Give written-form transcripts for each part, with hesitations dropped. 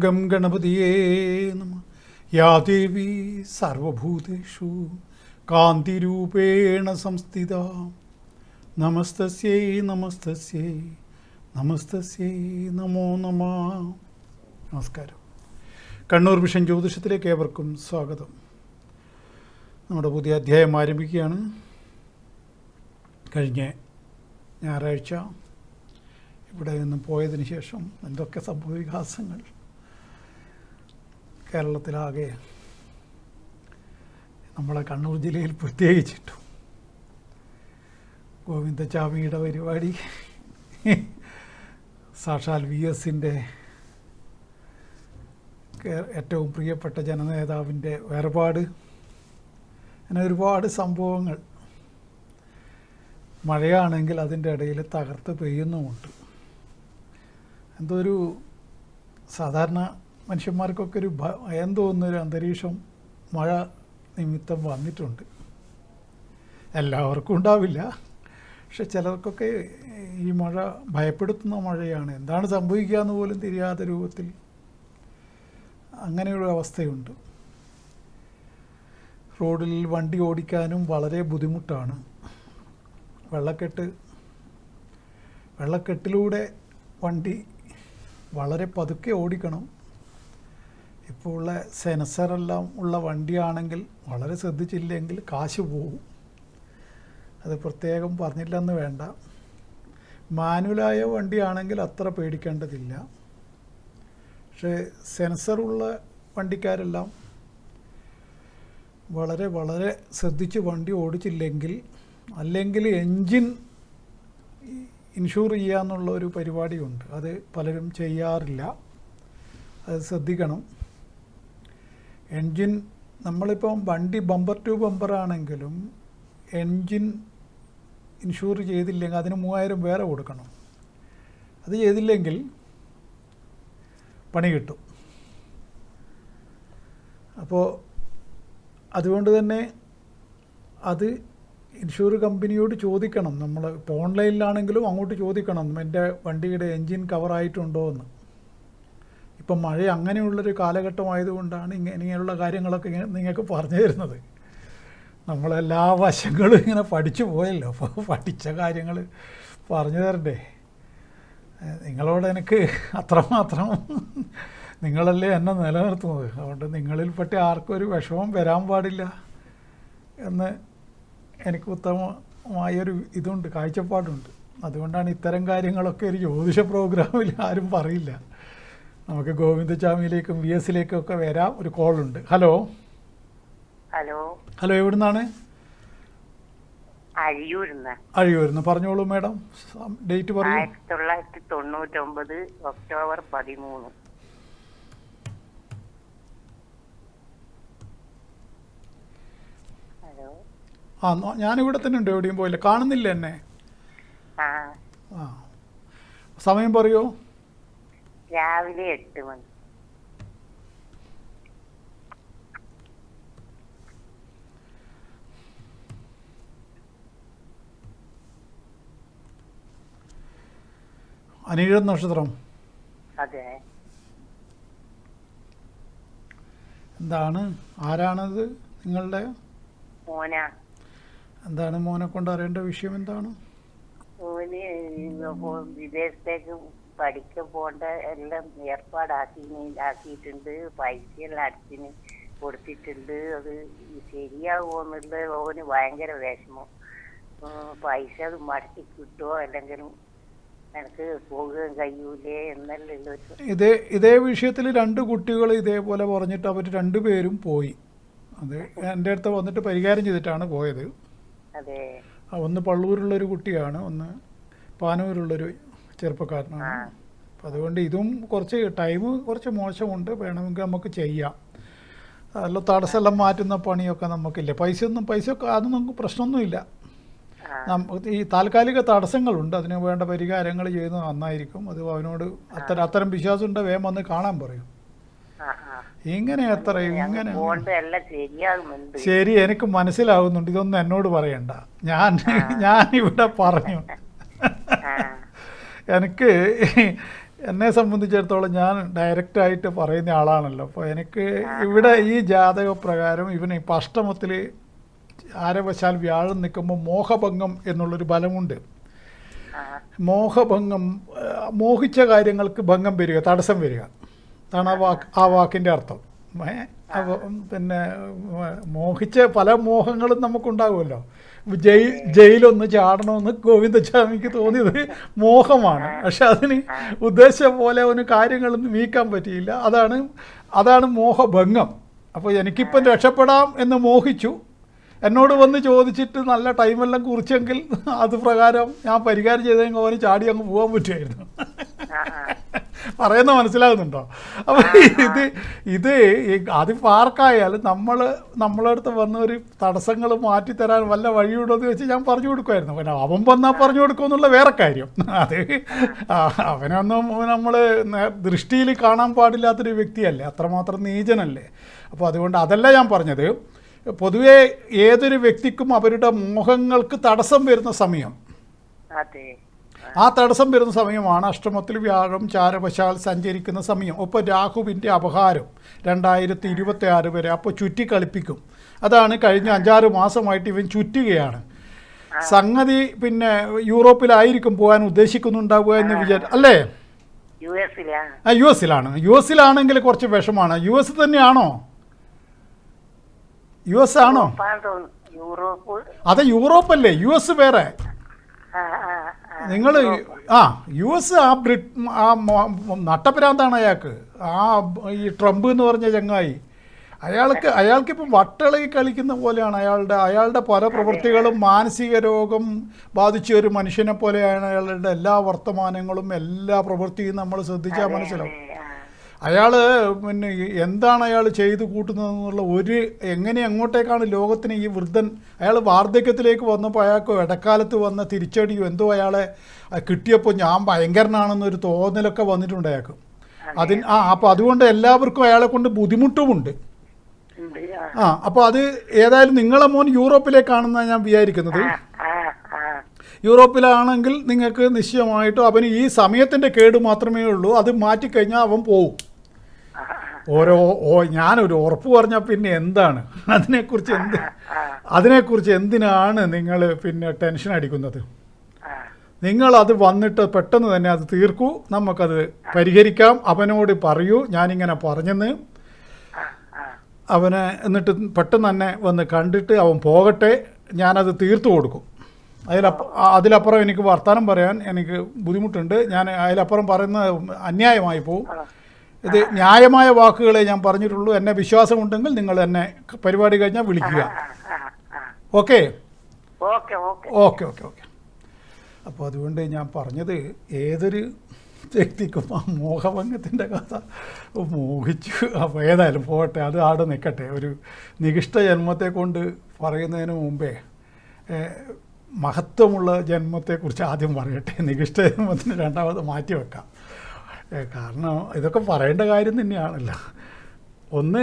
Gum ഗണപതിയേ നമഃ. യാ ദേവി സർവഭൂതേഷു കാന്തിരൂപേണ സംസ്ഥിത നമസ്തസ്യൈ നമസ്തസ്യൈ നമസ്തസ്യൈ നമോ നമഃ. നമസ്കാരം. കണ്ണൂർ വിഷൻ ജ്യോതിഷത്തിലേക്ക് ഏവർക്കും സ്വാഗതം. നമ്മുടെ പുതിയ അധ്യായം ആരംഭിക്കുകയാണ്. കഴിഞ്ഞ ഞായറാഴ്ച ഇവിടെ നിന്ന് പോയതിന് ശേഷം എന്തൊക്കെ സംഭവവികാസങ്ങൾ കേരളത്തിലാകെ, നമ്മളെ കണ്ണൂർ ജില്ലയിൽ പ്രത്യേകിച്ചിട്ടും ഗോവിന്ദചാമിയുടെ പരിപാടി, സാക്ഷാൽ VSൻ്റെ ഏറ്റവും പ്രിയപ്പെട്ട ജനനേതാവിൻ്റെ വേർപാട്, അങ്ങനെ ഒരുപാട് സംഭവങ്ങൾ. മഴയാണെങ്കിൽ അതിൻ്റെ ഇടയിൽ തകർത്ത് പെയ്യുന്നുമുണ്ട്. എന്തോ ഒരു സാധാരണ മനുഷ്യന്മാർക്കൊക്കെ ഒരു ഭയം തോന്നുന്നൊരു അന്തരീക്ഷം മഴ നിമിത്തം വന്നിട്ടുണ്ട്. എല്ലാവർക്കും ഉണ്ടാവില്ല, പക്ഷെ ചിലർക്കൊക്കെ ഈ മഴ ഭയപ്പെടുത്തുന്ന മഴയാണ്. എന്താണ് സംഭവിക്കുക എന്ന് പോലും തിരിയാത്ത രൂപത്തിൽ അങ്ങനെയൊരു അവസ്ഥയുണ്ട്. റോഡിൽ വണ്ടി ഓടിക്കാനും വളരെ ബുദ്ധിമുട്ടാണ്. വെള്ളക്കെട്ടിലൂടെ വണ്ടി വളരെ പതുക്കെ ഓടിക്കണം. ഇപ്പോൾ ഉള്ള സെൻസറെല്ലാം ഉള്ള വണ്ടിയാണെങ്കിൽ വളരെ ശ്രദ്ധിച്ചില്ലെങ്കിൽ കാശ് പോവും. അത് പ്രത്യേകം പറഞ്ഞില്ലെന്ന് വേണ്ട. മാനുവലായ വണ്ടിയാണെങ്കിൽ അത്ര പേടിക്കേണ്ടതില്ല. പക്ഷേ സെൻസറുള്ള വണ്ടിക്കാരെല്ലാം വളരെ വളരെ ശ്രദ്ധിച്ച് വണ്ടി ഓടിച്ചില്ലെങ്കിൽ, അല്ലെങ്കിൽ എൻജിൻ ഇൻഷൂർ ചെയ്യുക എന്നുള്ള ഒരു പരിപാടിയുണ്ട്. അത് പലരും ചെയ്യാറില്ല. അത് ശ്രദ്ധിക്കണം. എൻജിൻ, നമ്മളിപ്പം വണ്ടി ബമ്പർ ടു ബമ്പർ ആണെങ്കിലും എൻജിൻ ഇൻഷൂർ ചെയ്തില്ലെങ്കിൽ അതിന് 3000 വേറെ കൊടുക്കണം. അത് ചെയ്തില്ലെങ്കിൽ പണി കിട്ടും. അപ്പോൾ അതുകൊണ്ട് തന്നെ അത് ഇൻഷൂർ കമ്പനിയോട് ചോദിക്കണം. നമ്മൾ ഇപ്പോൾ ഓൺലൈനിലാണെങ്കിലും അങ്ങോട്ട് ചോദിക്കണം, എൻ്റെ വണ്ടിയുടെ എൻജിൻ കവറായിട്ടുണ്ടോ എന്ന്. ഇപ്പം മഴ അങ്ങനെയുള്ളൊരു കാലഘട്ടമായതുകൊണ്ടാണ് ഇങ്ങനെയുള്ള കാര്യങ്ങളൊക്കെ നിങ്ങൾക്ക് പറഞ്ഞു തരുന്നത്. നമ്മളെല്ലാ വശങ്ങളും ഇങ്ങനെ പഠിച്ചു പോയല്ലോ. അപ്പോൾ പഠിച്ച കാര്യങ്ങൾ പറഞ്ഞു തരണ്ടേ? നിങ്ങളോട് എനിക്ക് അത്രമാത്രം, നിങ്ങളല്ലേ എന്നെ നിലനിർത്തുന്നത്. അതുകൊണ്ട് നിങ്ങളിൽപ്പെട്ട ആർക്കും ഒരു വിഷമം വരാൻ പാടില്ല എന്ന് എനിക്ക് ഉത്തമമായൊരു ഇതുണ്ട്, കാഴ്ചപ്പാടുണ്ട്. അതുകൊണ്ടാണ് ഇത്തരം കാര്യങ്ങളൊക്കെ ഒരു ജ്യോതിഷ പ്രോഗ്രാമിൽ ആരും പറയില്ല. നമുക്ക് ഗോവിന്ദചാമിയിലേക്കും VSലേക്കും ഒക്കെ വരാം. ഒരു കോളുണ്ട്. ഹലോ ഹലോ, എവിടുന്നാണ്? അഴിയൂരിന്ന്. പറഞ്ഞോളൂ മാഡം, ഡേറ്റ് പറയൂ. 1999 ഒക്ടോബർ 13. ആ, ഞാനിവിടെ തന്നെ ഉണ്ട്, എവിടെയും പോയില്ല. കാണുന്നില്ല എന്നെ? ആ, സമയം പറയൂ. രാവിലെ 8 മണി. അനിഴം നക്ഷത്രം. അതെ. എന്താണ്, ആരാണത്? നിങ്ങളുടെ മോനാ. എന്താണ് മോനെ കൊണ്ട് അറിയേണ്ട വിഷയം? എന്താണ്? മോന് വിദേശത്തേക്ക് പഠിക്കാൻ പോകേണ്ട എല്ലാം ഏർപ്പാടാക്കിയിട്ടുണ്ട്. പൈസയെല്ലാം അടച്ചിന് കൊടുത്തിട്ടുണ്ട്. അത് ശരിയാകുമെന്നുള്ള ഓന് ഭയങ്കര വിഷമം. പൈസ അത് മടക്കി കിട്ടുമോ, അല്ലെങ്കിൽ എനിക്ക് പോകാൻ കഴിയൂലേ എന്നല്ല. ഇതേ വിഷയത്തിൽ 2 കുട്ടികൾ ഇതേപോലെ പറഞ്ഞിട്ട് അവർ 2 പേരും പോയി. അത് എൻ്റെ അടുത്ത് വന്നിട്ട് പരിഹാരം ചെയ്തിട്ടാണ് പോയത്. അതെ. ഒന്ന് പള്ളൂരുള്ളൊരു കുട്ടിയാണ്, ഒന്ന് പാനൂരുള്ളൊരു ചെറുപ്പക്കാരനാണ്. അപ്പം അതുകൊണ്ട് ഇതും കുറച്ച് ടൈം കുറച്ച് മോശമുണ്ട്. വേണമെങ്കിൽ നമുക്ക് ചെയ്യാം. അല്ല, തടസ്സമെല്ലാം മാറ്റുന്ന പണിയൊക്കെ നമുക്കില്ല. പൈസയൊക്കെ അതൊന്നും നമുക്ക് പ്രശ്നമൊന്നുമില്ല. ഈ താൽക്കാലിക തടസ്സങ്ങളുണ്ട്, അതിന് വേണ്ട പരിഹാരങ്ങൾ ചെയ്യുന്നത് നന്നായിരിക്കും. അത് അവനോട് അത്തരം വിശ്വാസം ഉണ്ട്, വേഗം വന്ന് കാണാൻ പറയും. ഇങ്ങനെ ഇങ്ങനെ ശരി, എനിക്ക് മനസ്സിലാവുന്നുണ്ട്. ഇതൊന്നും എന്നോട് പറയണ്ട, ഞാൻ ഇവിടെ പറഞ്ഞു. എനിക്ക് എന്നെ സംബന്ധിച്ചിടത്തോളം ഞാൻ ഡയറക്റ്റായിട്ട് പറയുന്ന ആളാണല്ലോ. അപ്പോൾ എനിക്ക് ഇവിടെ ഈ ജാതക പ്രകാരം ഇവന് ഇപ്പം അഷ്ടമത്തിൽ ആരവശാൽ വ്യാഴം നിൽക്കുമ്പോൾ മോഹഭംഗം എന്നുള്ളൊരു ബലമുണ്ട്. മോഹഭംഗം, മോഹിച്ച കാര്യങ്ങൾക്ക് ഭംഗം വരിക, തടസ്സം വരിക, അതാണ് ആ വാക്കിൻ്റെ അർത്ഥം. പിന്നെ മോഹിച്ച പല മോഹങ്ങളും നമുക്കുണ്ടാകുമല്ലോ. ജയിലൊന്ന് ചാടണമെന്ന് ഗോവിന്ദസ്വാമിക്ക് തോന്നിയത് മോഹമാണ്. പക്ഷെ അതിന് ഉദ്ദേശിച്ച പോലെ അവന് കാര്യങ്ങളൊന്നും നീക്കാൻ പറ്റിയില്ല. അതാണ് മോഹഭംഗം. അപ്പോൾ എനിക്കിപ്പം രക്ഷപ്പെടാം എന്ന് മോഹിച്ചു, എന്നോട് വന്ന് ചോദിച്ചിട്ട് നല്ല ടൈമെല്ലാം കുറിച്ചെങ്കിൽ അത് പ്രകാരം ഞാൻ പരിഹാരം ചെയ്തെങ്കിൽ അവന് ചാടി അങ്ങ് പോകാൻ പറ്റുമായിരുന്നു. പറയുന്നത് മനസ്സിലാകുന്നുണ്ടോ? അപ്പോൾ ഇത് അതിപ്പോൾ ആർക്കായാലും നമ്മളെ അടുത്ത് വന്ന ഒരു തടസ്സങ്ങൾ മാറ്റിത്തരാൻ വല്ല വഴിയുണ്ടോ എന്ന് വെച്ച് ഞാൻ പറഞ്ഞു കൊടുക്കുമായിരുന്നു. പിന്നെ അവൻ വന്നാൽ പറഞ്ഞു കൊടുക്കുമെന്നുള്ള വേറെ കാര്യം. അത് അവനൊന്നും നമ്മൾ ദൃഷ്ടിയിൽ കാണാൻ പാടില്ലാത്തൊരു വ്യക്തിയല്ലേ, അത്രമാത്രം നീചനല്ലേ. അപ്പോൾ അതുകൊണ്ട് അതല്ല ഞാൻ പറഞ്ഞത്. പൊതുവെ ഏതൊരു വ്യക്തിക്കും അവരുടെ മോഹങ്ങൾക്ക് തടസ്സം വരുന്ന സമയം, ആ തടസ്സം വരുന്ന സമയമാണ് അഷ്ടമത്തിൽ വ്യാഴം ചാരവശാൽ സഞ്ചരിക്കുന്ന സമയം. ഒപ്പം രാഹുവിൻ്റെ അപഹാരം 2026 വരെ. അപ്പോൾ ചുറ്റിക്കളിപ്പിക്കും. അതാണ് കഴിഞ്ഞ 5-6 മാസമായിട്ട് ഇവൻ ചുറ്റുകയാണ്. സംഗതി പിന്നെ യൂറോപ്പിലായിരിക്കും പോകാൻ ഉദ്ദേശിക്കുന്നുണ്ടാവുക എന്ന് അല്ലേ? യു എസിലാണെങ്കിൽ കുറച്ച് വിഷമാണ്. US തന്നെയാണോ? US ആണോ? അതെ, യൂറോപ്പല്ലേ, US വേറെ. നിങ്ങൾ US ആ നട്ടപ്രാന്താണ് അയാൾക്ക്. ഈ ട്രംപ് എന്ന് പറഞ്ഞ ചങ്ങായി, അയാൾക്കിപ്പം വട്ടളകി കളിക്കുന്ന പോലെയാണ്. അയാളുടെ പല പ്രവൃത്തികളും മാനസിക രോഗം ബാധിച്ച ഒരു മനുഷ്യനെ പോലെയാണ്. അയാളുടെ എല്ലാ വർത്തമാനങ്ങളും എല്ലാ പ്രവൃത്തിയും നമ്മൾ ശ്രദ്ധിച്ചാൽ മനസ്സിലാവും. അയാൾ പിന്നെ എന്താണ് അയാൾ ചെയ്തു കൂട്ടുന്നതെന്നുള്ള എങ്ങനെ എങ്ങോട്ടേക്കാണ് ലോകത്തിന് ഈ വൃദ്ധൻ. അയാൾ വാർദ്ധക്യത്തിലേക്ക് വന്നപ്പോൾ അയാൾക്ക് ഇടക്കാലത്ത് വന്ന തിരിച്ചടിയോ എന്തോ അയാളെ കിട്ടിയപ്പോൾ ഞാൻ ഭയങ്കരനാണെന്നൊരു തോന്നലൊക്കെ വന്നിട്ടുണ്ട് അയാൾക്ക്. അപ്പോൾ അതുകൊണ്ട് എല്ലാവർക്കും അയാളെ കൊണ്ട് ബുദ്ധിമുട്ടുമുണ്ട്. അപ്പോൾ അത് ഏതായാലും നിങ്ങളെ മോൻ യൂറോപ്പിലേക്കാണെന്നാണ് ഞാൻ വിചാരിക്കുന്നത്. യൂറോപ്പിലാണെങ്കിൽ നിങ്ങൾക്ക് നിശ്ചയമായിട്ടും അവന് ഈ സമയത്തിൻ്റെ കേട് മാത്രമേ ഉള്ളൂ. അത് മാറ്റിക്കഴിഞ്ഞാൽ അവൻ പോവും. ഞാനൊരു ഉറപ്പ് പറഞ്ഞാൽ പിന്നെ എന്താണ് അതിനെക്കുറിച്ച് എന്തിനാണ് നിങ്ങൾ പിന്നെ ടെൻഷൻ അടിക്കുന്നത്? നിങ്ങളത് വന്നിട്ട് പെട്ടെന്ന് തന്നെ അത് തീർക്കൂ, നമുക്കത് പരിഹരിക്കാം. അവനോട് പറയൂ ഞാനിങ്ങനെ പറഞ്ഞെന്ന്. അവനെ എന്നിട്ട് പെട്ടെന്ന് തന്നെ വന്ന് കണ്ടിട്ട് അവൻ പോകട്ടെ, ഞാനത് തീർത്തു കൊടുക്കും. അതിലപ്പുറം എനിക്ക് വർത്തമാനം പറയാൻ എനിക്ക് ബുദ്ധിമുട്ടുണ്ട്. ഞാൻ അതിലപ്പുറം പറയുന്നത് അന്യായമായി പോവും. ഇത് ന്യായമായ വാക്കുകളെ ഞാൻ പറഞ്ഞിട്ടുള്ളൂ. എന്നെ വിശ്വാസമുണ്ടെങ്കിൽ നിങ്ങൾ എന്നെ പരിപാടി കഴിഞ്ഞാൽ വിളിക്കുക. ഓക്കെ. അപ്പോൾ അതുകൊണ്ട് ഞാൻ പറഞ്ഞത് ഏതൊരു വ്യക്തിക്കും ആ മോഹഭംഗത്തിൻ്റെ കഥ മോഹിച്ചു. അപ്പോൾ ഏതായാലും പോകട്ടെ, അത് ആടെ നിൽക്കട്ടെ. ഒരു നികിഷ്ട ജന്മത്തെ കൊണ്ട് പറയുന്നതിന് മുമ്പേ മഹത്വമുള്ള ജന്മത്തെക്കുറിച്ച് ആദ്യം പറയട്ടെ. നികിഷ്ട ജന്മത്തിന് രണ്ടാമത് മാറ്റി വെക്കാം. കാരണം ഇതൊക്കെ പറയേണ്ട കാര്യം തന്നെയാണല്ലോ. ഒന്ന്,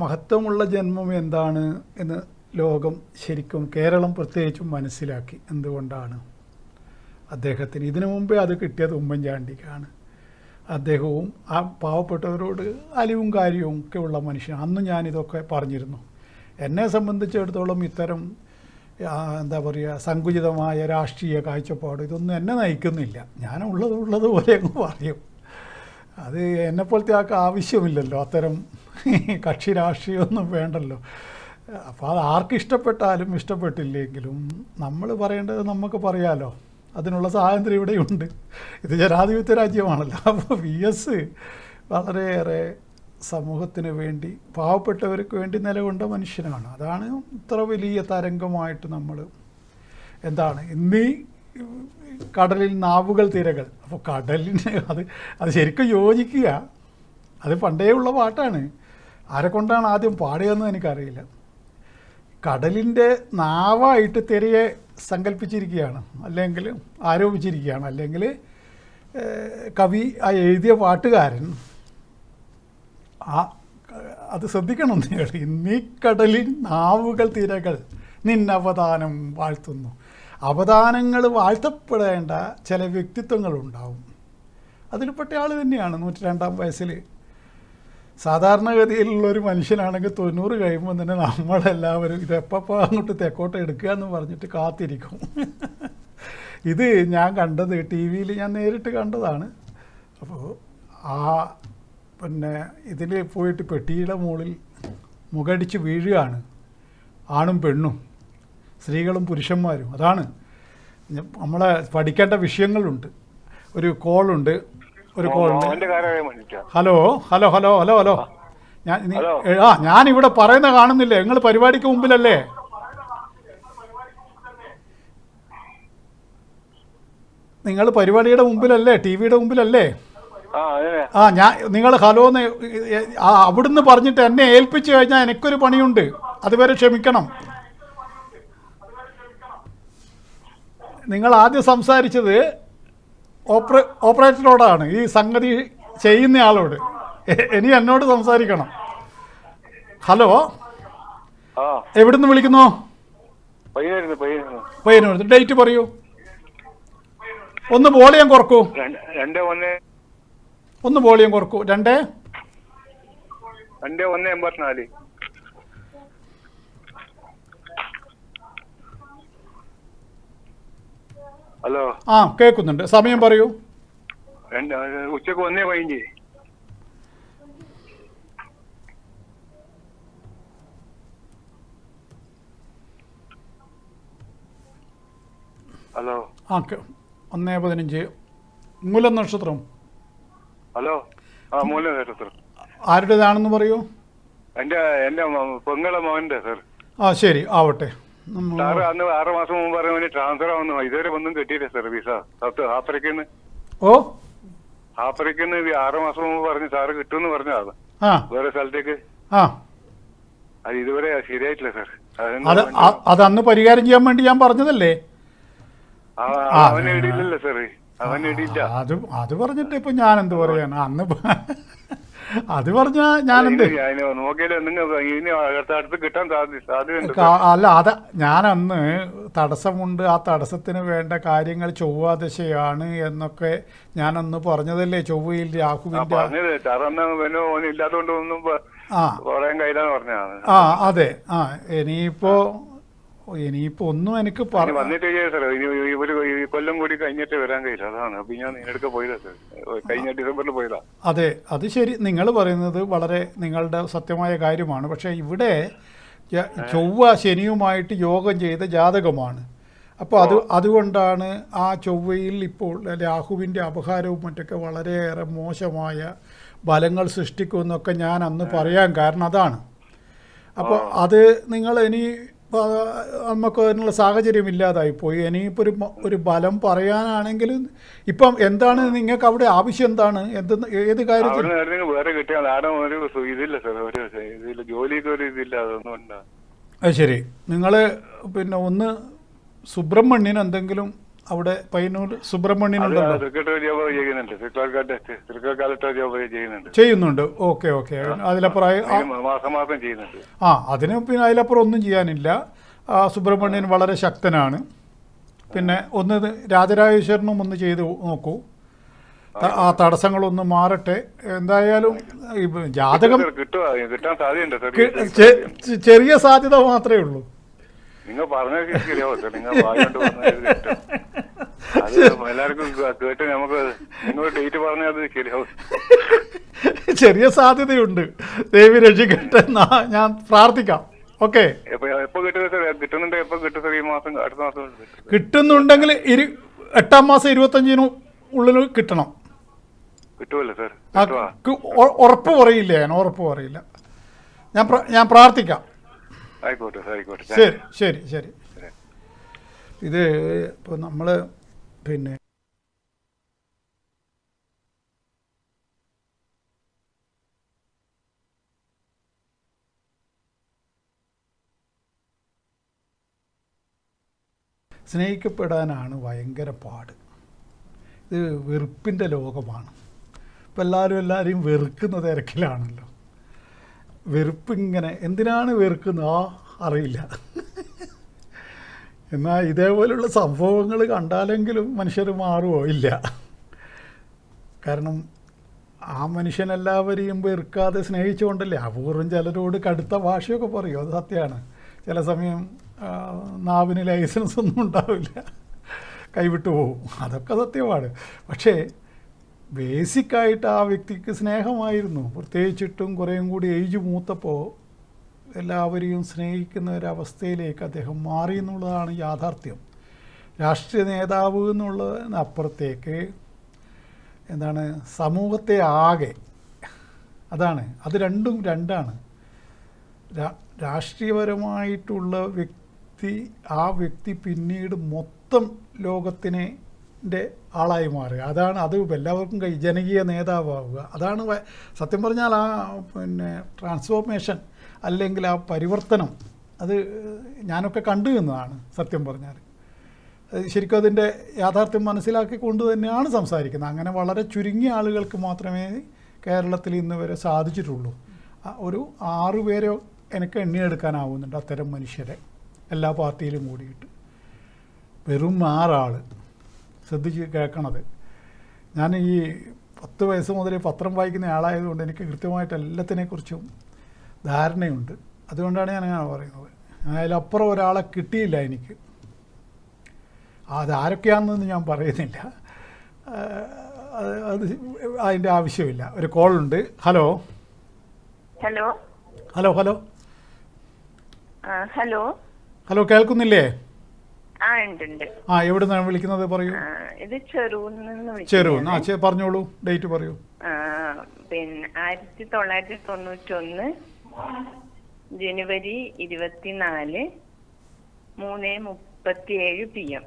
മഹത്വമുള്ള ജന്മം എന്താണ് എന്ന് ലോകം ശരിക്കും, കേരളം പ്രത്യേകിച്ചും മനസ്സിലാക്കി. എന്തുകൊണ്ടാണ്? അദ്ദേഹത്തിന് ഇതിനു മുമ്പേ അത് കിട്ടിയത് ഉമ്മൻചാണ്ടിക്കാണ്. അദ്ദേഹവും ആ പാവപ്പെട്ടവരോട് അലിവും കാര്യവും ഒക്കെ ഉള്ള മനുഷ്യൻ. അന്ന് ഞാനിതൊക്കെ പറഞ്ഞിരുന്നു. എന്നെ സംബന്ധിച്ചിടത്തോളം ഇത്തരം എന്താ പറയുക സങ്കുചിതമായ രാഷ്ട്രീയ കാഴ്ചപ്പാട് ഇതൊന്നും എന്നെ നയിക്കുന്നില്ല. ഞാൻ ഉള്ളതുപോലെ അങ്ങ് പറയും. അത് എന്നെപ്പോലത്തെ ആൾക്ക് ആവശ്യമില്ലല്ലോ, അത്തരം കക്ഷി രാഷ്ട്രീയമൊന്നും വേണ്ടല്ലോ. അപ്പോൾ അത് ആർക്ക് ഇഷ്ടപ്പെട്ടാലും ഇഷ്ടപ്പെട്ടില്ലെങ്കിലും നമ്മൾ പറയേണ്ടത് നമുക്ക് പറയാമല്ലോ. അതിനുള്ള സ്വാതന്ത്ര്യം ഇവിടെയുണ്ട്. ഇത് ജനാധിപത്യ രാജ്യമാണല്ലോ. അപ്പോൾ VS വളരെയേറെ സമൂഹത്തിന് വേണ്ടി, പാവപ്പെട്ടവർക്ക് വേണ്ടി നിലകൊണ്ട മനുഷ്യനാണ്. അതാണ് ഇത്ര വലിയ തരംഗമായിട്ട് നമ്മൾ എന്താണ് ഇന്നീ കടലിൽ നാവുകൾ തിരകൾ. അപ്പോൾ കടലിന് അത് ശരിക്കും യോജിക്കുക. അത് പണ്ടേ ഉള്ള പാട്ടാണ്. ആരെ കൊണ്ടാണ് ആദ്യം പാടുകയെന്ന് എനിക്കറിയില്ല. കടലിൻ്റെ നാവായിട്ട് തിരയെ സങ്കല്പിച്ചിരിക്കുകയാണ്, അല്ലെങ്കിൽ ആരോപിച്ചിരിക്കുകയാണ്, അല്ലെങ്കിൽ കവി ആ എഴുതിയ പാട്ടുകാരൻ അത് ശ്രദ്ധിക്കണം നിങ്ങൾ. ഇന്നീ കടലിൽ നാവുകൾ തിരകൾ നിന്നവദാനം വാഴ്ത്തുന്നു. അവദാനങ്ങൾ വാഴ്ത്തപ്പെടേണ്ട ചില വ്യക്തിത്വങ്ങളുണ്ടാവും. അതിൽപ്പെട്ട ആൾ തന്നെയാണ് 102-ാം വയസ്സിൽ. സാധാരണഗതിയിലുള്ളൊരു മനുഷ്യനാണെങ്കിൽ 90 കഴിയുമ്പോൾ തന്നെ നമ്മളെല്ലാവരും ഇതെപ്പോൾ അങ്ങോട്ട് തെക്കോട്ട് എടുക്കുക എന്ന് പറഞ്ഞിട്ട് കാത്തിരിക്കും. ഇത് ഞാൻ കണ്ടത് ടി വിയിൽ ഞാൻ നേരിട്ട് കണ്ടതാണ്. അപ്പോൾ പിന്നെ ഇതിൽ പോയിട്ട് പെട്ടിയുടെ മുകളിൽ മുഖടിച്ച് വീഴുകയാണ് ആണും പെണ്ണും, സ്ത്രീകളും പുരുഷന്മാരും. അതാണ് നമ്മളെ പഠിക്കേണ്ട വിഷയങ്ങളുണ്ട്. ഒരു കോളുണ്ട്. Hello hello hello hello hello ഞാനിവിടെ പറയുന്ന കാണുന്നില്ലേ? നിങ്ങൾ പരിപാടിക്ക് മുമ്പിലല്ലേ? നിങ്ങൾ പരിപാടിയുടെ മുമ്പിലല്ലേ? ടി വിയുടെ മുമ്പിലല്ലേ? നിങ്ങൾ ഹലോന്ന് അവിടുന്ന് പറഞ്ഞിട്ട് എന്നെ ഏൽപ്പിച്ചു കഴിഞ്ഞാൽ എനിക്കൊരു പണിയുണ്ട്. അതുവരെ ക്ഷമിക്കണം. നിങ്ങൾ ആദ്യം സംസാരിച്ചത് ഓപ്പറേറ്ററോടാണ്, ഈ സംഗതി ചെയ്യുന്ന ആളോട്. ഇനി എന്നോട് സംസാരിക്കണം. ഹലോ, എവിടുന്ന് വിളിക്കുന്നു? പയ്യന്നൂർ. ഡേറ്റ് പറയൂ. ഒന്ന് വോളിയം കുറക്കൂ. ഒന്ന് വോളിയം കുറക്കൂ. 2-1-84. ഹലോ. കേൾക്കുന്നുണ്ട്. സമയം പറയൂ. ഉച്ചക്ക് 1:15. ഹലോ. 1:15. മൂലം നക്ഷത്രം. ഹലോ. മൂലം നക്ഷത്രം. ആരുടേതാണെന്ന് പറയൂ. എന്റെ പെങ്ങളെ മോന്റെ സർ. ശരി, ആവട്ടെ. സാറ് അന്ന് 6 മാസം മുമ്പ് പറഞ്ഞ ട്രാൻസ്ഫർ ആവുന്നു. ഇതുവരെ ഒന്നും കിട്ടിയില്ല സർ. വിസ ആഫ്രിക്കന്ന് 6 മാസം മുമ്പ് പറഞ്ഞ് സാറ് കിട്ടുമെന്ന് പറഞ്ഞതാണ് വേറെ സ്ഥലത്തേക്ക്. അത് ഇതുവരെ ശരിയായിട്ടില്ല സർ. അത് അന്ന് പരിഹാരം ചെയ്യാൻ വേണ്ടി ഞാൻ പറഞ്ഞതല്ലേ. അവന് ഇടിയില്ലല്ലോ സാർ. അവന് ഇടിയില്ല. അത് പറഞ്ഞിട്ട് ഇപ്പൊ ഞാൻ എന്ത് പറയാൻ? അന്ന് അത് പറഞ്ഞാ ഞാനെന്ത് അല്ല, ഞാനന്ന് തടസ്സമുണ്ട്, ആ തടസ്സത്തിന് വേണ്ട കാര്യങ്ങൾ ചൊവ്വാദശയാണ് എന്നൊക്കെ ഞാനന്ന് പറഞ്ഞതല്ലേ. ചൊവ്വയിൽ രാഹുവിന്റെ അതെ. ഇനിയിപ്പോ ഒന്നും എനിക്ക് കൊല്ലം കൂടി കഴിഞ്ഞിട്ട് വരാൻ കഴിയില്ല. അതാണ് ഞാൻ നിന്നെടുക്ക പോയതാ സർ. കഴിഞ്ഞ ഡിസംബറിൽ പോയതാ. അതെ, അത് ശരി. നിങ്ങൾ പറയുന്നത് വളരെ നിങ്ങളുടെ സത്യമായ കാര്യമാണ്. പക്ഷേ ഇവിടെ ചൊവ്വ ശനിയുമായിട്ട് യോഗം ചെയ്ത ജാതകമാണ്. അപ്പോൾ അതുകൊണ്ടാണ് ആ ചൊവ്വയിൽ ഇപ്പോൾ രാഹുവിൻ്റെ അപഹാരവും മറ്റൊക്കെ വളരെയേറെ മോശമായ ഫലങ്ങൾ സൃഷ്ടിക്കുമെന്നൊക്കെ ഞാൻ അന്ന് പറയാൻ കാരണം അതാണ്. അപ്പോൾ അത് നിങ്ങൾ ഇനി നമുക്ക് അതിനുള്ള സാഹചര്യം ഇല്ലാതായിപ്പോയി. ഇനിയിപ്പോൾ ഒരു ബലം പറയാനാണെങ്കിൽ ഇപ്പം എന്താണ് നിങ്ങൾക്ക് അവിടെ ആവശ്യം? എന്താണ് ഏത് കാര്യത്തിൽ? അത് ശരി. നിങ്ങൾ പിന്നെ ഒന്ന് സുബ്രഹ്മണ്യൻ എന്തെങ്കിലും അവിടെ പയ്യന്നൂർ സുബ്രഹ്മണ്യൻ ചെയ്യുന്നുണ്ട്. ഓക്കെ. അതിലപ്പുറം അതിന് പിന്നെ അതിലപ്പുറം ഒന്നും ചെയ്യാനില്ല. സുബ്രഹ്മണ്യൻ വളരെ ശക്തനാണ്. പിന്നെ ഒന്ന് രാജരാജേശ്വരനും ഒന്ന് ചെയ്ത് നോക്കൂ. ആ തടസ്സങ്ങളൊന്ന് മാറട്ടെ. എന്തായാലും ജാതകം ചെറിയ സാധ്യത മാത്രമേ ഉള്ളൂ. നിങ്ങൾ പറഞ്ഞത് എല്ലാവർക്കും കേട്ട് നമുക്ക് നിങ്ങൾ ഡേറ്റ് പറഞ്ഞത് ശരിയാവും. ചെറിയ സാധ്യതയുണ്ട്. ദേവി രക്ഷിക്കട്ടെ. ഞാൻ പ്രാർത്ഥിക്കാം. ഓക്കെ. എപ്പോ കിട്ടുന്നുണ്ട്? എപ്പോ കിട്ടും സർ? ഈ മാസം, അടുത്ത മാസം കിട്ടുന്നുണ്ടെങ്കിൽ 8-ാം മാസം 25-ന് ഉള്ളിൽ കിട്ടണം. കിട്ടുമല്ലോ സർ? ഉറപ്പ് പറയില്ല. ഞാൻ ഉറപ്പ് പറയില്ല. ഞാൻ പ്രാർത്ഥിക്കാം. ആയിക്കോട്ടെ. ശരി. ഇത് ഇപ്പോൾ നമ്മൾ പിന്നെ സ്നേഹിക്കപ്പെടാനാണ് ഭയങ്കര പാട്. ഇത് വെറുപ്പിൻ്റെ ലോകമാണ്. ഇപ്പം എല്ലാവരെയും വെറുക്കുന്ന തിരക്കിലാണല്ലോ. വെറുപ്പിങ്ങനെ എന്തിനാണ് വെറുക്കുന്നത് അറിയില്ല. എന്നാൽ ഇതേപോലുള്ള സംഭവങ്ങൾ കണ്ടാലെങ്കിലും മനുഷ്യർ മാറുമോ? ഇല്ല. കാരണം ആ മനുഷ്യനെല്ലാവരെയും വെറുക്കാതെ സ്നേഹിച്ചുകൊണ്ടല്ലേ. അപൂർവം ചിലരോട് കടുത്ത ഭാഷയൊക്കെ പറയും, അത് സത്യമാണ്. ചില സമയം നാവിന് ലൈസൻസ് ഒന്നും ഉണ്ടാവില്ല, കൈവിട്ടു പോകും, അതൊക്കെ സത്യമാണ്. പക്ഷേ ബേസിക്കായിട്ട് ആ വ്യക്തിക്ക് സ്നേഹമായിരുന്നു. പ്രത്യേകിച്ചിട്ടും കുറേയും കൂടി ഏജ് മൂത്തപ്പോൾ എല്ലാവരെയും സ്നേഹിക്കുന്ന ഒരവസ്ഥയിലേക്ക് അദ്ദേഹം മാറി എന്നുള്ളതാണ് യാഥാർത്ഥ്യം. രാഷ്ട്രീയ നേതാവ് എന്നുള്ളതിനപ്പുറത്തേക്ക് എന്താണ്, സമൂഹത്തെ ആകെ, അതാണ്, അത് രണ്ടും രണ്ടാണ്. രാഷ്ട്രീയപരമായിട്ടുള്ള വ്യക്തി, ആ വ്യക്തി പിന്നീട് മൊത്തം ലോകത്തിനെ ആളായി മാറുക, അതാണ്. അത് എല്ലാവർക്കും ജനകീയ നേതാവുക, അതാണ് സത്യം പറഞ്ഞാൽ ആ ട്രാൻസ്ഫോർമേഷൻ അല്ലെങ്കിൽ ആ പരിവർത്തനം. അത് ഞാനൊക്കെ കണ്ടു എന്നതാണ് സത്യം പറഞ്ഞാൽ. ശരിക്കും അതിൻ്റെ യാഥാർത്ഥ്യം മനസ്സിലാക്കിക്കൊണ്ട് തന്നെയാണ് സംസാരിക്കുന്നത്. അങ്ങനെ വളരെ ചുരുങ്ങിയ ആളുകൾക്ക് മാത്രമേ കേരളത്തിൽ ഇന്ന് വരെ സാധിച്ചിട്ടുള്ളൂ. ഒരു 6 പേരെ എനിക്ക് എണ്ണിയെടുക്കാനാവുന്നുണ്ട് അത്തരം മനുഷ്യരെ, എല്ലാ പാർട്ടിയിലും കൂടിയിട്ട്. വെറും 6 ആൾ. ശ്രദ്ധിച്ച് കേൾക്കണത്. ഞാൻ ഈ 10 വയസ്സ് മുതൽ പത്രം വായിക്കുന്ന ആളായതുകൊണ്ട് എനിക്ക് കൃത്യമായിട്ട് എല്ലാത്തിനെക്കുറിച്ചും ധാരണയുണ്ട്. അതുകൊണ്ടാണ് ഞാൻ അങ്ങനെ പറയുന്നത്. അതിലപ്പുറം ഒരാളെ കിട്ടിയില്ല എനിക്ക്. അതാരൊക്കെയാണെന്ന് ഞാൻ പറയുന്നില്ല, അത് അതിൻ്റെ ആവശ്യമില്ല. ഒരു കോളുണ്ട്. Hello hello hello hello hello hello കേൾക്കുന്നില്ലേ? ഉണ്ട്. എവിടെ നിന്നാണ് വിളിക്കുന്നത്? പറയൂ. ഇത് ചെറുന്ന്. ചെറുന്ന്. പറഞ്ഞോളൂ, ഡേറ്റ് പറയൂ. പിന്നെ 1991 ജനുവരി 24 3:37 PM.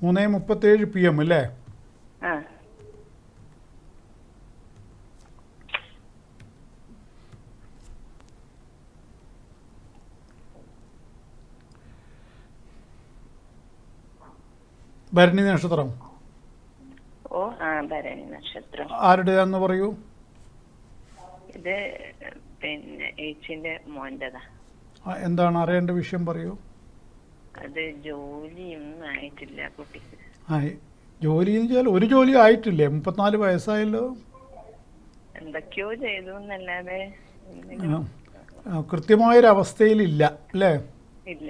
3:37 PM അല്ലേ? ഭരണി നക്ഷത്രം. ഭരണി നക്ഷത്രം. ആരുടേതാന്ന് പറയൂ. ഇത് പിന്നെ ഏച്ചിന്റെ മോൻ്റെതാ. എന്താണ് അറിയേണ്ട വിഷയം? പറയൂ. അത് ജോലിയൊന്നും ആയിട്ടില്ല കുട്ടിക്ക്. ജോലി എന്ന് വെച്ചാൽ ഒരു ജോലി ആയിട്ടില്ലേ? 34 വയസ്സായല്ലോ. എന്തൊക്കെയോ ചെയ്തു എന്നല്ലാതെ കൃത്യമായൊരവസ്ഥയിലില്ല അല്ലേ? ഇല്ല.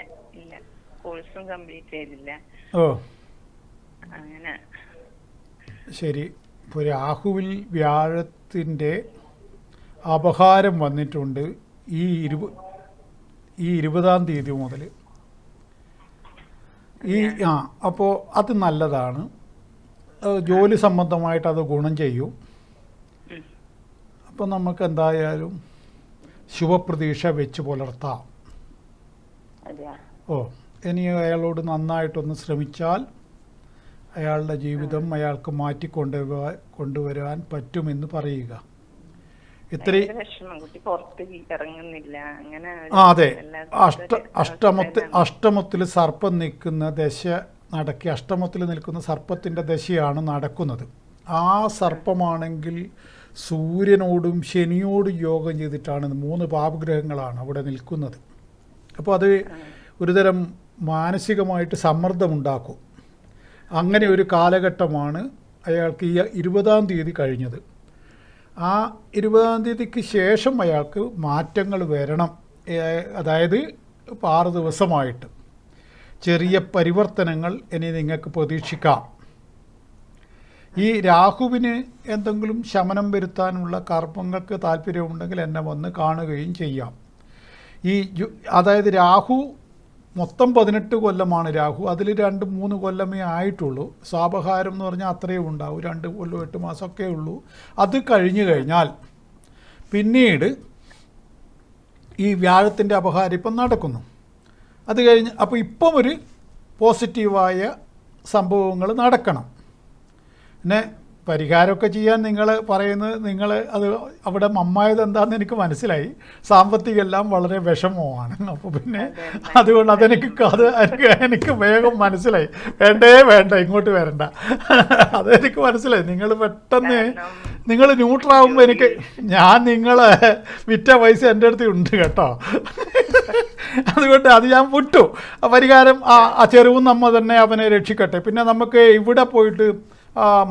കോഴ്സും കംപ്ലീറ്റ് ചെയ്തില്ല. അങ്ങനെ. ശരി. ഇപ്പോൾ രാഹുവിൽ വ്യാഴത്തിൻ്റെ അപഹാരം വന്നിട്ടുണ്ട് ഈ 20-ാം തീയതി മുതൽ. അപ്പോൾ അത് നല്ലതാണ്. ജോലി സംബന്ധമായിട്ട് അത് ഗുണം ചെയ്യും. അപ്പോൾ നമുക്ക് എന്തായാലും ശുഭപ്രതീക്ഷ വെച്ച് പുലർത്താം. ഇനി അയാളോട് നന്നായിട്ടൊന്ന് ശ്രമിച്ചാൽ അയാളുടെ ജീവിതം അയാൾക്ക് കൊണ്ടുവരാൻ പറ്റുമെന്ന് പറയുക. അതെ. അഷ്ടമത്തിൽ സർപ്പം നിൽക്കുന്ന ദശ നടക്കി, അഷ്ടമത്തിൽ നിൽക്കുന്ന സർപ്പത്തിൻ്റെ ദശയാണ് നടക്കുന്നത്. ആ സർപ്പമാണെങ്കിൽ സൂര്യനോടും ശനിയോടും യോഗം ചെയ്തിട്ടാണ്. 3 പാപഗ്രഹങ്ങളാണ് അവിടെ നിൽക്കുന്നത്. അപ്പോൾ അത് ഒരുതരം മാനസികമായിട്ട് സമ്മർദ്ദമുണ്ടാക്കും. അങ്ങനെ ഒരു കാലഘട്ടമാണ് അയാൾക്ക് ഈ 20-ാം തീയതി കഴിഞ്ഞത്. ആ 20-ാം തീയതിക്ക് ശേഷം അയാൾക്ക് മാറ്റങ്ങൾ വരണം. അതായത് 6 ദിവസമായിട്ട് ചെറിയ പരിവർത്തനങ്ങൾ ഇനി നിങ്ങൾക്ക് പ്രതീക്ഷിക്കാം. ഈ രാഹുവിന് എന്തെങ്കിലും ശമനം വരുത്താനുള്ള കർമ്മങ്ങൾക്ക് താല്പര്യമുണ്ടെങ്കിൽ എന്നെ വന്ന് കാണുകയും ചെയ്യാം. അതായത് രാഹു മൊത്തം 18 കൊല്ലമാണ് രാഹു. അതിൽ 2-3 കൊല്ലമേ ആയിട്ടുള്ളൂ. സ്വാപഹാരം എന്ന് പറഞ്ഞാൽ അത്രയും ഉണ്ടാവും. 2 കൊല്ലം 8 മാസമൊക്കെ ഉള്ളൂ. അത് കഴിഞ്ഞു കഴിഞ്ഞാൽ പിന്നീട് ഈ വ്യാഴത്തിൻ്റെ അപഹാരം ഇപ്പം നടക്കുന്നു. അത് കഴിഞ്ഞ് അപ്പോൾ ഇപ്പം ഒരു പോസിറ്റീവായ സംഭവങ്ങൾ നടക്കണം. പിന്നെ പരിഹാരമൊക്കെ ചെയ്യാൻ നിങ്ങൾ പറയുന്നത്, നിങ്ങൾ അത് അവിടെ മമ്മായത് എന്താണെന്ന് എനിക്ക് മനസ്സിലായി. സാമ്പത്തികമെല്ലാം വളരെ വിഷമമാണ്. അപ്പോൾ പിന്നെ അതുകൊണ്ട് എനിക്ക് വേഗം മനസ്സിലായി. വേണ്ട ഇങ്ങോട്ട് വരണ്ട. അതെനിക്ക് മനസ്സിലായി. നിങ്ങൾ പെട്ടെന്ന് നിങ്ങൾ ന്യൂട്രാകുമ്പോൾ ഞാൻ നിങ്ങളെ വിറ്റ പൈസ എൻ്റെ അടുത്ത് ഉണ്ട് കേട്ടോ. അതുകൊണ്ട് അത് ഞാൻ വിട്ടു. പരിഹാരം ആ ചെറുകുന്നമ്മ തന്നെ അവനെ രക്ഷിക്കട്ടെ. പിന്നെ നമുക്ക് ഇവിടെ പോയിട്ട്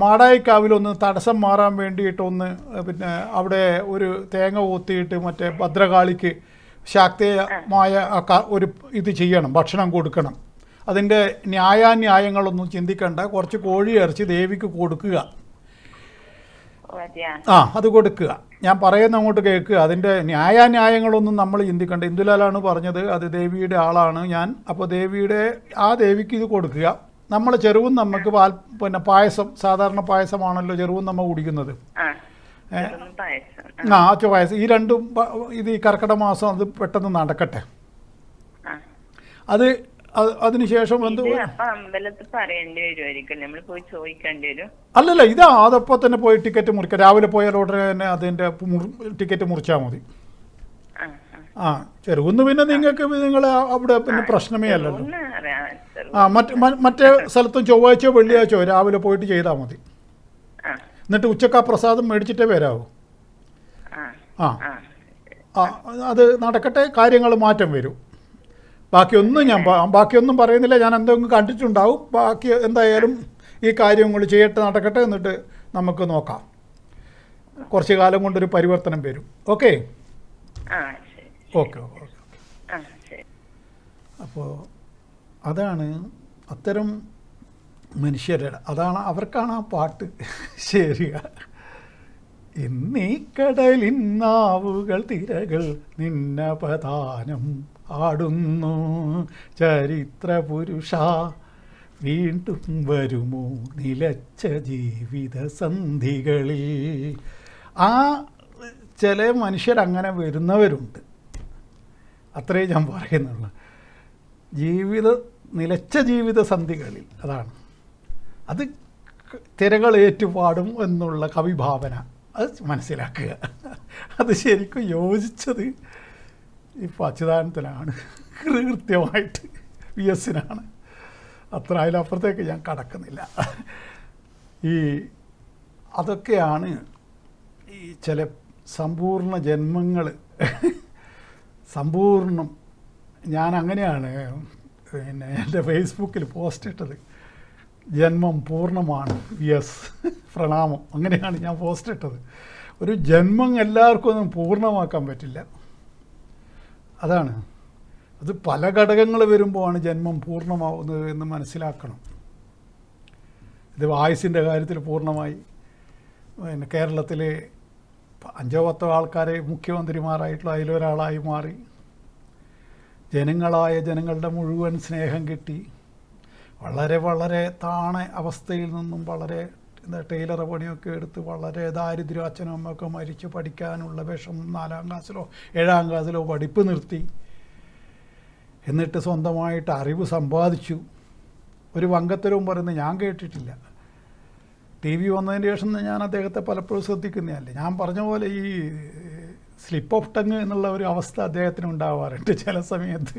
മാടായിക്കാവിലൊന്ന് തടസ്സം മാറാൻ വേണ്ടിയിട്ടൊന്ന് പിന്നെ അവിടെ ഒരു തേങ്ങ ഊത്തിയിട്ട് മറ്റേ ഭദ്രകാളിക്ക് ശാക്തീയമായ ഒരു ഇത് ചെയ്യണം, ഭക്ഷണം കൊടുക്കണം. അതിൻ്റെ ന്യായാന്യായങ്ങളൊന്നും ചിന്തിക്കണ്ട, കുറച്ച് കോഴി ഇറച്ചി ദേവിക്ക് കൊടുക്കുക. അത് കൊടുക്കുക. ഞാൻ പറയുന്ന അങ്ങോട്ട് കേൾക്കുക. അതിൻ്റെ ന്യായാന്യായങ്ങളൊന്നും നമ്മൾ ചിന്തിക്കണ്ട. ഇന്ദുലാലാണ് പറഞ്ഞത്, അത് ദേവിയുടെ ആളാണ് ഞാൻ. അപ്പോൾ ദേവിക്ക് ഇത് കൊടുക്കുക. നമ്മൾ ചെറുവും നമുക്ക് പിന്നെ പായസം, സാധാരണ പായസമാണല്ലോ ചെറുവും നമ്മൾ കുടിക്കുന്നത്. പായസം ഈ രണ്ടും ഇത് ഈ കർക്കിടക മാസം അത് പെട്ടെന്ന് നടക്കട്ടെ. അതിനുശേഷം അല്ലല്ല, അതപ്പോൾ തന്നെ പോയി ടിക്കറ്റ് മുറിക്കാം. രാവിലെ പോയാൽ ഉടനെ തന്നെ അതിൻ്റെ ടിക്കറ്റ് മുറിച്ചാൽ മതി. ചെറുകുന്ന് പിന്നെ നിങ്ങൾക്ക് നിങ്ങൾ അവിടെ പിന്നെ പ്രശ്നമേ അല്ലല്ലോ. മറ്റേ സ്ഥലത്തും ചൊവ്വാഴ്ചയോ വെള്ളിയാഴ്ചയോ രാവിലെ പോയിട്ട് ചെയ്താൽ മതി. എന്നിട്ട് ഉച്ചക്കാ പ്രസാദം മേടിച്ചിട്ടേ വരാവൂ. അത് നടക്കട്ടെ, കാര്യങ്ങൾ മാറ്റം വരും. ബാക്കിയൊന്നും പറയുന്നില്ല. ഞാൻ എന്തെങ്കിലും കണ്ടിട്ടുണ്ടാവും. ബാക്കി എന്തായാലും ഈ കാര്യങ്ങൾ ചെയ്യട്ടെ, നടക്കട്ടെ. എന്നിട്ട് നമുക്ക് നോക്കാം. കുറച്ച് കാലം കൊണ്ടൊരു പരിവർത്തനം വരും. ഓക്കെ. അപ്പോൾ അതാണ് അത്തരം മനുഷ്യരുടെ, അവർക്കാണ് ആ പാട്ട് ശരിയ. ഇന്നീ കടലിൻ നാവുകൾ തിരകൾ നിന്നപദാനം ആടുന്നു, ചരിത്ര പുരുഷ വീണ്ടും വരുമോ നിലച്ച ജീവിത സന്ധികളിൽ. ചില മനുഷ്യരങ്ങനെ വരുന്നവരുണ്ട്. അത്രേ ഞാൻ പറയുന്നുള്ളൂ. നിലച്ച ജീവിത സന്ധികളിൽ അതാണ്. അത് തിരകൾ ഏറ്റുപാടും എന്നുള്ള കവിഭാവന അത് മനസ്സിലാക്കുക. അത് ശരിക്കും യോജിച്ചത് ഇപ്പോൾ അച്യുതാനന്ദനാണ്, കൃത്യമായിട്ട് VS-നാണ്. അത്ര അതിലപ്പുറത്തേക്ക് ഞാൻ കടക്കുന്നില്ല. അതൊക്കെയാണ് ഈ ചില സമ്പൂർണ്ണ ജന്മങ്ങൾ. സമ്പൂർണ്ണം. ഞാൻ അങ്ങനെയാണ് പിന്നെ എൻ്റെ ഫേസ്ബുക്കിൽ പോസ്റ്റ് ഇട്ടത്. ജന്മം പൂർണ്ണമാണ്, VS പ്രണാമം. അങ്ങനെയാണ് ഞാൻ പോസ്റ്റ് ഇട്ടത്. ഒരു ജന്മം എല്ലാവർക്കും ഒന്നും പൂർണ്ണമാക്കാൻ പറ്റില്ല. അതാണ്. അത് പല ഘടകങ്ങൾ വരുമ്പോഴാണ് ജന്മം പൂർണ്ണമാവുന്നത് എന്ന് മനസ്സിലാക്കണം. ഇത് ആയുസിൻ്റെ കാര്യത്തിൽ പൂർണ്ണമായി. പിന്നെ കേരളത്തിലെ 5-10 ആൾക്കാരെ മുഖ്യമന്ത്രിമാരായിട്ടുള്ള അതിലൊരാളായി മാറി. ജനങ്ങളുടെ മുഴുവൻ സ്നേഹം കിട്ടി. വളരെ വളരെ താണ അവസ്ഥയിൽ നിന്നും വളരെ ടൈലർ പണിയൊക്കെ എടുത്ത് വളരെ ദാരിദ്ര്യം, അച്ഛനും അമ്മയൊക്കെ മരിച്ച് പഠിക്കാനുള്ള വിഷം 4-ാം ക്ലാസ്സിലോ 7-ാം ക്ലാസ്സിലോ പഠിപ്പ് നിർത്തി. എന്നിട്ട് സ്വന്തമായിട്ട് അറിവ് സമ്പാദിച്ചു. ഒരു വങ്കത്തരവും പറയുന്നത് ഞാൻ കേട്ടിട്ടില്ല. TV വന്നതിന് ശേഷം ഞാൻ അദ്ദേഹത്തെ പലപ്പോഴും ശ്രദ്ധിക്കുന്നതല്ലേ. ഞാൻ പറഞ്ഞ പോലെ ഈ സ്ലിപ്പ് ഓഫ് ടങ് എന്നുള്ള ഒരു അവസ്ഥ അദ്ദേഹത്തിന് ഉണ്ടാവാറുണ്ട് ചില സമയത്ത്.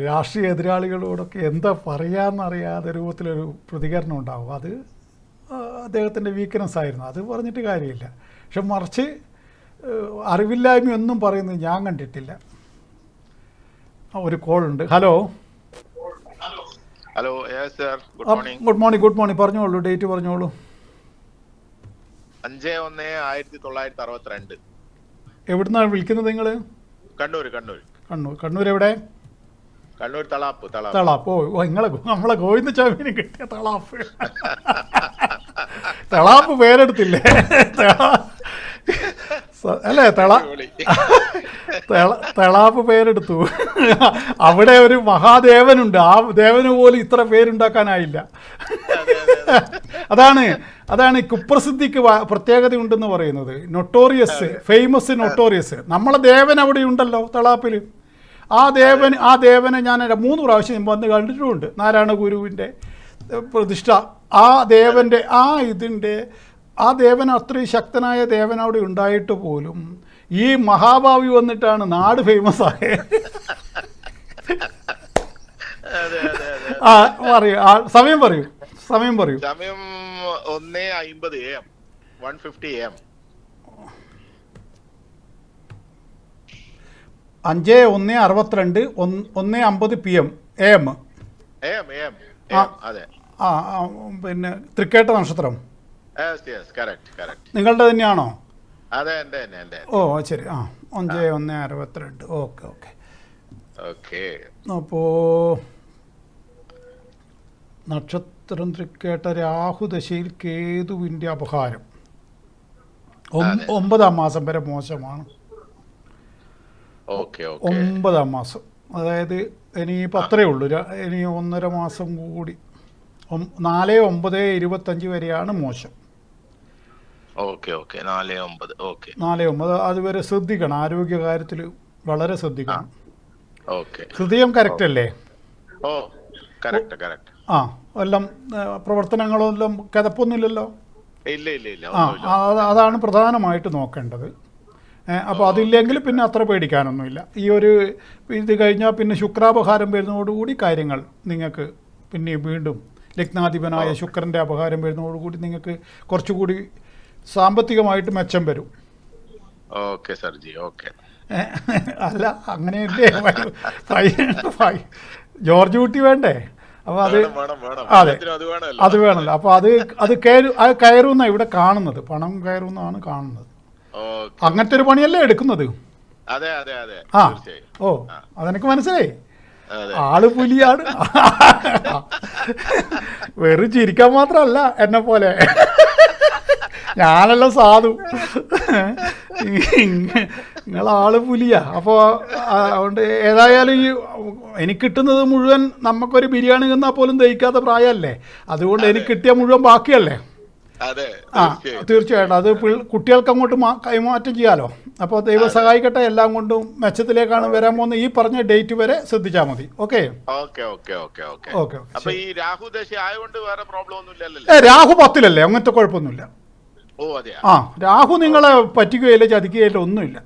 രാഷ്ട്രീയ എതിരാളികളോടൊക്കെ എന്താ പറയാമെന്നറിയാതെ രൂപത്തിലൊരു പ്രതികരണം ഉണ്ടാവും. അത് അദ്ദേഹത്തിൻ്റെ വീക്ക്നെസ് ആയിരുന്നു. അത് പറഞ്ഞിട്ട് കാര്യമില്ല. പക്ഷെ മറിച്ച് അറിവില്ലായ്മയൊന്നും പറയുന്നത് ഞാൻ കണ്ടിട്ടില്ല. ഒരു കോളുണ്ട്. ഹലോ. Hello good morning. പറഞ്ഞോളൂ, ഡേറ്റ് പറഞ്ഞോളൂ. 5/1/1962. എവിടുന്നാണ് വിളിക്കുന്നത് നിങ്ങൾ? കണ്ണൂർ എവിടെ? കണ്ണൂർ തളാപ്പ്. ഓ നമ്മളെ ഗോവിന്ദ ചാമിന് കിട്ടിയ തളാപ്പ്. തളാപ്പ് പേരെടുത്തില്ലേ അല്ലേ? തളാപ്പ് പേരെടുത്തു. അവിടെ ഒരു മഹാദേവനുണ്ട്. ആ ദേവന് പോലും ഇത്ര പേരുണ്ടാക്കാനായില്ല. അതാണ് കുപ്രസിദ്ധിക്ക് പ്രത്യേകത ഉണ്ടെന്ന് പറയുന്നത്. Famous notorious. നമ്മളെ ദേവൻ അവിടെ ഉണ്ടല്ലോ തളാപ്പിൽ. ആ ദേവനെ ഞാൻ 3 പ്രാവശ്യം വന്ന് കണ്ടിട്ടുമുണ്ട്. നാരായണ ഗുരുവിൻ്റെ പ്രതിഷ്ഠ. ആ ദേവൻ്റെ ആ ദേവൻ അത്രയും ശക്തനായ ദേവൻ അവിടെ ഉണ്ടായിട്ട് പോലും ഈ മഹാഭാവി വന്നിട്ടാണ് നാട് ഫേമസ് ആയത്. സമയം പറയൂ. സമയം 1:50 AM 1:50 AM. 5/1/62 1:50 PM AM. AM, AM, ആ. AM, അതെ. ആ പിന്നെ തൃക്കേട്ട നക്ഷത്രം കറക്റ്റ് കറക്റ്റ്. നിങ്ങളുടെ തന്നെയാണോ? അതെ, എൻ്റെ തന്നെ, എൻ്റെ. ഓ ശരി. 5/1/62. Okay okay. ഓക്കെ. അപ്പോൾ നക്ഷത്രം തൃക്കേട്ട രാഹുദശയിൽ കേതുവിൻ്റെ അപഹാരം 9-ാം മാസം വരെ മോശമാണ്. Okay okay. 9-ാം മാസം, അതായത് ഇനിയിപ്പോൾ അത്രയേ ഉള്ളൂ. ഇനി 1.5 മാസം കൂടി. 4-9-25 വരെയാണ് മോശം. Okay okay. 4-9. ഓക്കെ. 4-9 അതുവരെ ശ്രദ്ധിക്കണം, ആരോഗ്യ കാര്യത്തിൽ വളരെ ശ്രദ്ധിക്കണം. ഓക്കെ. ഹൃദയം കറക്റ്റ് അല്ലേ? ഓ കറക്റ്റ് കറക്റ്റ്. എല്ലാം പ്രവർത്തനങ്ങളെല്ലാം കിതപ്പൊന്നുമില്ലല്ലോ? ഇല്ല ഇല്ല ഇല്ല. അതാണ് പ്രധാനമായിട്ട് നോക്കേണ്ടത്. അപ്പോൾ അതില്ലെങ്കിൽ പിന്നെ അത്ര പേടിക്കാനൊന്നുമില്ല. ഈ ഒരു ഇത് കഴിഞ്ഞാൽ പിന്നെ ശുക്രാപഹാരം വരുന്നതോടുകൂടി കാര്യങ്ങൾ നിങ്ങൾക്ക് പിന്നെ വീണ്ടും ലഗ്നാധിപനായ ശുക്രൻ്റെ അപഹാരം വരുന്നതോടുകൂടി നിങ്ങൾക്ക് കുറച്ചുകൂടി സാമ്പത്തികമായിട്ട് മെച്ചം വരും. Okay sir ji. ഓക്കെ. അല്ല അങ്ങനെയല്ലേ ജോർജ് കുട്ടി വേണ്ടേ? അപ്പോൾ അത് അതെ അത് വേണമല്ലോ. അപ്പോൾ അത് കയറുന്ന ഇവിടെ കാണുന്നത്, പണം കയറുന്നതാണ് കാണുന്നത്. അങ്ങനത്തെ ഒരു പണിയല്ലേ എടുക്കുന്നത്? അതെ അതെ അതെ. ഓ അതെനിക്ക് മനസ്സിലായി. ആള് പുലിയാണ്. വെറും ചിരിക്കാൻ മാത്രമല്ല എന്നെ പോലെ, ഞാനെല്ലാം സാധു. നിങ്ങളാള് പുലിയാ. അപ്പോൾ അതുകൊണ്ട് ഏതായാലും ഈ എനിക്ക് കിട്ടുന്നത് മുഴുവൻ നമുക്കൊരു ബിരിയാണി തിന്നാൽ പോലും ദഹിക്കാത്ത പ്രായമല്ലേ. അതുകൊണ്ട് എനിക്ക് കിട്ടിയ മുഴുവൻ ബാക്കിയല്ലേ. തീർച്ചയായിട്ടും അത് കുട്ടികൾക്ക് അങ്ങോട്ട് കൈമാറ്റം ചെയ്യാലോ. അപ്പോൾ ദൈവം സഹായിക്കട്ടെ. എല്ലാം കൊണ്ടും മെച്ചത്തിലേക്കാണ് വരാൻ പോകുന്നത്. ഈ പറഞ്ഞ ഡേറ്റ് വരെ ശ്രദ്ധിച്ചാൽ മതി. Okay okay okay okay. Rahu 10-ലല്ലേ, അങ്ങനത്തെ കുഴപ്പമൊന്നുമില്ല. രാഹു നിങ്ങളെ പറ്റിക്കുകയില്ല, ചതിക്കുകയില്ല, ഒന്നുമില്ല.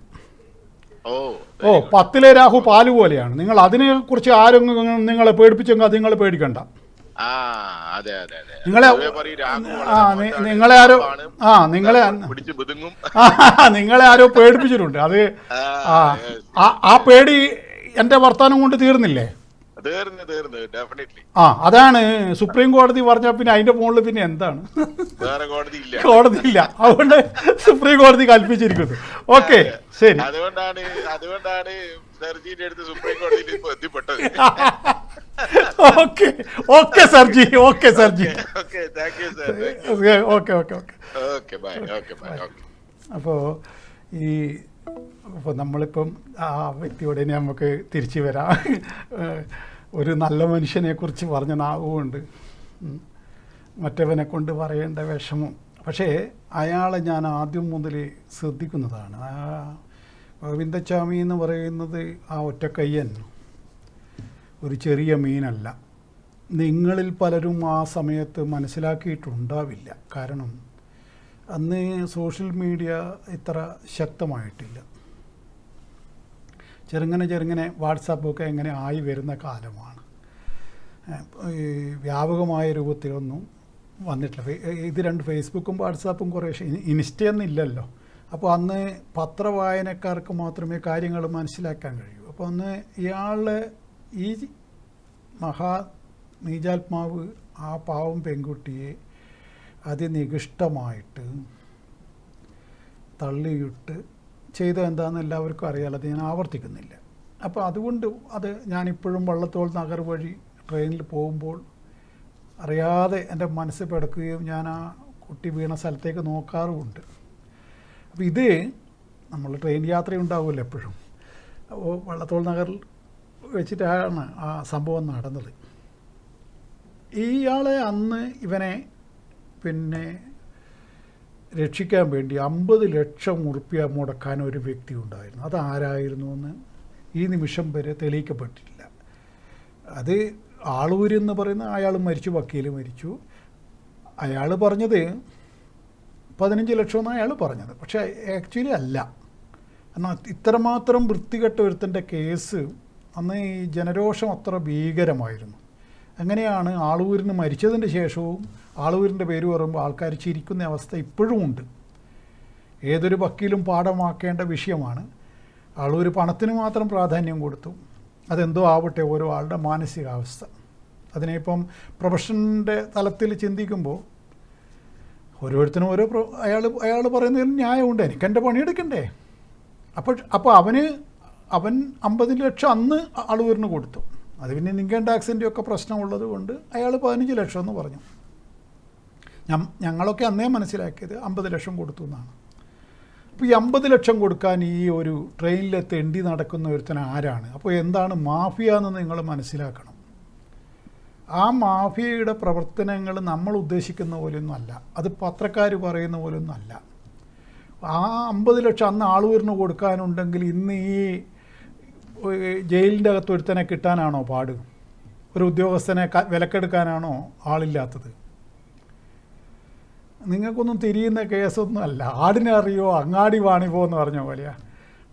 10-ലെ രാഹു പാല് പോലെയാണ്. നിങ്ങൾ അതിനെ കുറിച്ച് ആരും നിങ്ങളെ പേടിപ്പിച്ചെങ്കിൽ അത് നിങ്ങൾ പേടിക്കണ്ട. നിങ്ങളെ ആരോ പേടിപ്പിച്ചിട്ടുണ്ട്. അത് ആ പേടി എന്റെ വർത്താനം കൊണ്ട് തീർന്നില്ലേ? അതാണ് സുപ്രീം കോടതി പറഞ്ഞാൽ പിന്നെ അതിന്റെ മുകളിൽ പിന്നെ എന്താണ്? കോടതിയില്ല. അതുകൊണ്ട് സുപ്രീം കോടതി കൽപ്പിച്ചിരിക്കുന്നു. ഓക്കെ ശരി. അതുകൊണ്ടാണ് സർജിയുടെ അടുത്ത് സുപ്രീം കോടതിയിൽ എത്തിപ്പെട്ടത്. Okay okay sir ji. Okay sir ji. Okay okay okay. അപ്പോൾ നമ്മളിപ്പം ആ വ്യക്തിയോട് ഇനി നമുക്ക് തിരിച്ചു വരാം. ഒരു നല്ല മനുഷ്യനെ കുറിച്ച് പറഞ്ഞ നാവുമുണ്ട്, മറ്റവനെ കൊണ്ട് പറയേണ്ട വിഷമം. പക്ഷേ അയാളെ ഞാൻ ആദ്യം മുതൽ ശ്രദ്ധിക്കുന്നതാണ്. ഗോവിന്ദച്ചാമി എന്ന് പറയുന്നത് ആ ഒറ്റക്കയ്യൻ ഒരു ചെറിയ മീനല്ല. നിങ്ങളിൽ പലരും ആ സമയത്ത് മനസ്സിലാക്കിയിട്ടുണ്ടാവില്ല. കാരണം അന്ന് സോഷ്യൽ മീഡിയ ഇത്ര ശക്തമായിട്ടില്ല. ചെറുങ്ങനെ വാട്സാപ്പൊക്കെ എങ്ങനെ ആയി വരുന്ന കാലമാണ്. വ്യാപകമായ രൂപത്തിലൊന്നും വന്നിട്ടില്ല. ഇത് രണ്ട് ഫേസ്ബുക്കും വാട്സാപ്പും കുറേ ഇൻസ്റ്റയൊന്നും ഇല്ലല്ലോ. അപ്പോൾ അന്ന് പത്രവായനക്കാർക്ക് മാത്രമേ കാര്യങ്ങൾ മനസ്സിലാക്കാൻ കഴിയൂ. അപ്പോൾ അന്ന് ഇയാളുടെ ഈ നീചാത്മാവ് ആ പാവം പെൺകുട്ടിയെ അതിനികൃഷ്ടമായിട്ട് തള്ളിയിട്ട് ചെയ്തത് എന്താണെന്ന് എല്ലാവർക്കും അറിയാലോ. അത് ഞാൻ ആവർത്തിക്കുന്നില്ല. അപ്പോൾ അതുകൊണ്ട് അത് ഞാനിപ്പോഴും വള്ളത്തോൾ നഗർ വഴി ട്രെയിനിൽ പോകുമ്പോൾ അറിയാതെ എൻ്റെ മനസ്സ് പിടക്കുകയും ഞാൻ ആ കുട്ടി വീണ സ്ഥലത്തേക്ക് നോക്കാറുമുണ്ട്. അപ്പോൾ ഇത് നമ്മൾ ട്രെയിൻ യാത്രയുണ്ടാവുമല്ലോ എപ്പോഴും. അപ്പോൾ വള്ളത്തോൾ നഗറിൽ വെച്ചിട്ടാണ് ആ സംഭവം നടന്നത്. ഇയാളെ അന്ന് ഇവനെ പിന്നെ രക്ഷിക്കാൻ വേണ്ടി 50 ലക്ഷം ഉറുപ്പ്യ മുടക്കാൻ ഒരു വ്യക്തി ഉണ്ടായിരുന്നു. അതാരായിരുന്നു എന്ന് ഈ നിമിഷം വരെ തെളിയിക്കപ്പെട്ടിട്ടില്ല. അത് ആളൂരെന്ന് പറയുന്ന അയാൾ മരിച്ചു, വക്കീൽ മരിച്ചു. അയാൾ പറഞ്ഞത് 15 ലക്ഷമെന്നാണ് അയാൾ പറഞ്ഞത്. പക്ഷേ ആക്ച്വലി അല്ല. എന്നാൽ ഇത്രമാത്രം വൃത്തികെട്ട ഒരുത്തൻ്റെ കേസ് അന്ന് ഈ ജനരോഷം അത്ര ഭീകരമായിരുന്നു. അങ്ങനെയാണ് ആളൂരിന് മരിച്ചതിൻ്റെ ശേഷവും ആളൂരിൻ്റെ പേര് പറയുമ്പോൾ ആൾക്കാർ ചിരിക്കുന്ന അവസ്ഥ ഇപ്പോഴും ഉണ്ട്. ഏതൊരു വക്കീലും പാഠമാക്കേണ്ട വിഷയമാണ്. ആളൊരു പണത്തിന് മാത്രം പ്രാധാന്യം കൊടുത്തു. അതെന്തോ ആവട്ടെ, ഓരോ ആളുടെ മാനസികാവസ്ഥ. അതിനിപ്പം പ്രൊഫഷൻ്റെ തലത്തിൽ ചിന്തിക്കുമ്പോൾ ഓരോരുത്തരും അയാൾ പറയുന്നതിൽ ന്യായമുണ്ട്. എനിക്കെൻ്റെ പണിയെടുക്കണ്ടേ? അപ്പോൾ അവൻ 50 ലക്ഷം അന്ന് ആളൂരിന് കൊടുത്തു. അത് പിന്നെ ഇൻകം ടാക്സിൻ്റെ ഒക്കെ പ്രശ്നമുള്ളത് കൊണ്ട് അയാൾ 15 ലക്ഷം എന്ന് പറഞ്ഞു. ഞങ്ങളൊക്കെ അന്നേ മനസ്സിലാക്കിയത് 50 ലക്ഷം കൊടുത്തു എന്നാണ്. അപ്പോൾ ഈ 50 ലക്ഷം കൊടുക്കാൻ ഈ ഒരു ട്രെയിനിലെ തെണ്ടി നടക്കുന്ന ഒരുത്തന് ആരാണ്? അപ്പോൾ എന്താണ് മാഫിയ എന്ന് നിങ്ങൾ മനസ്സിലാക്കണം. ആ മാഫിയയുടെ പ്രവർത്തനങ്ങൾ നമ്മൾ ഉദ്ദേശിക്കുന്ന പോലെയൊന്നും അല്ല, അത് പത്രക്കാർ പറയുന്ന പോലെയൊന്നും അല്ല. ആ 50 ലക്ഷം അന്ന് ആളൂരിന് കൊടുക്കാനുണ്ടെങ്കിൽ ഇന്ന് ഈ ജയിലിൻ്റെ അകത്ത് ഒരുത്തനെ കിട്ടാനാണോ പാട്? ഒരു ഉദ്യോഗസ്ഥനെ വിലക്കെടുക്കാനാണോ ആളില്ലാത്തത്? നിങ്ങൾക്കൊന്നും തിരിയുന്ന കേസൊന്നും അല്ല. ആടിനെ അറിയോ അങ്ങാടി വാണിപോ എന്ന് പറഞ്ഞ പോലെയാ.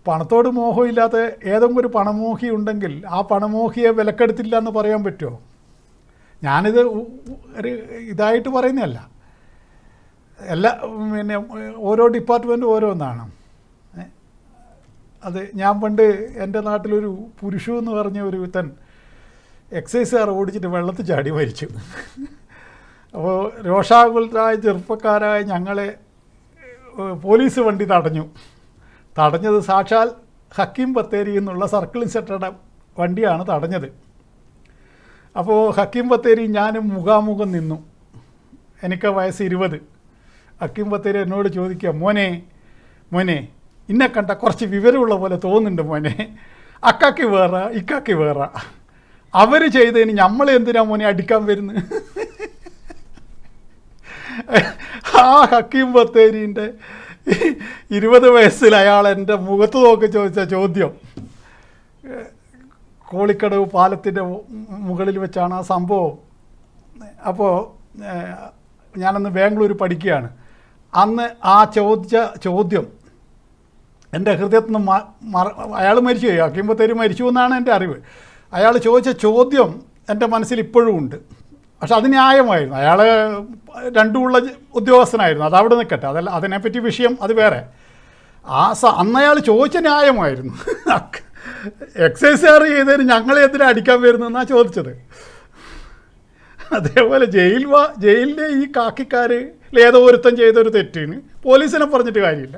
പണത്തോട് മോഹമില്ലാത്ത ഏതെങ്കിലും ഒരു പണമോഹി ഉണ്ടെങ്കിൽ ആ പണമോഹിയെ വിലക്കെടുത്തില്ല എന്ന് പറയാൻ പറ്റുമോ? ഞാനിത് ഒരു ഇതായിട്ട് പറയുന്നതല്ല. പിന്നെ ഓരോ ഡിപ്പാർട്ട്മെൻറ്റും ഓരോന്നാണ്. അത് ഞാൻ പണ്ട് എൻ്റെ നാട്ടിലൊരു പുരുഷു എന്ന് പറഞ്ഞ ഒരു വിത്തൻ എക്സൈസുകാർ ഓടിച്ചിട്ട് വെള്ളത്തിൽ ചാടി മരിച്ചു. അപ്പോൾ രോഷാകുലരായ ചെറുപ്പക്കാരായ ഞങ്ങളെ പോലീസ് വണ്ടി തടഞ്ഞത് സാക്ഷാൽ ഹക്കീം ബത്തേരി എന്നുള്ള സർക്കിൾ ഇൻസ്പെക്ടറുടെ വണ്ടിയാണ് തടഞ്ഞത്. അപ്പോൾ ഹക്കീം ബത്തേരി ഞാനും മുഖാമുഖം നിന്നു. എനിക്ക് വയസ്സ് 20. ഹക്കീം ബത്തേരി എന്നോട് ചോദിക്കുക, മോനെ ഇന്നെ കണ്ട കുറച്ച് വിവരമുള്ള പോലെ തോന്നുന്നുണ്ട് മോനെ, അക്കാക്കി വേറെ ഇക്കാക്കി വേറെ, അവർ ചെയ്തതിന് നമ്മളെ എന്തിനാ മോനെ അടിക്കാൻ വരുന്നത്? ആ ഹക്കീം ബത്തേരീൻ്റെ 20 വയസ്സിൽ അയാൾ എൻ്റെ മുഖത്ത് നോക്കി ചോദിച്ച ചോദ്യം, കോളിക്കടവ് പാലത്തിൻ്റെ മുകളിൽ വെച്ചാണ് ആ സംഭവം. അപ്പോൾ ഞാനന്ന് ബാംഗ്ലൂർ പഠിക്കുകയാണ്. അന്ന് ആ ചോദ്യം എൻ്റെ ഹൃദയത്തിൽ നിന്ന് അയാൾ മരിച്ചു പോയി, ഹക്കീം ബത്തേരി മരിച്ചു എന്നാണ് എൻ്റെ അറിവ്. അയാൾ ചോദിച്ച ചോദ്യം എൻ്റെ മനസ്സിൽ ഇപ്പോഴും ഉണ്ട്. പക്ഷെ അത് ന്യായമായിരുന്നു. അയാൾ രണ്ടുമുള്ള ഉദ്യോഗസ്ഥനായിരുന്നു. അതവിടെ നിൽക്കട്ടെ, അതല്ല അതിനെപ്പറ്റി വിഷയം, അത് വേറെ. അന്ന് അയാൾ ചോദിച്ച ന്യായമായിരുന്നു. എക്സൈസുകാർ ചെയ്തതിന് ഞങ്ങളെ എന്തിനാ അടിക്കാൻ വരുന്നതെന്നാണ് ചോദിച്ചത്. അതേപോലെ ജയിലിലെ ഈ കാക്കിക്കാർ ഏതോ ഒരുത്തം ചെയ്തൊരു തെറ്റിന് പോലീസിനെ പറഞ്ഞിട്ട് കാര്യമില്ല.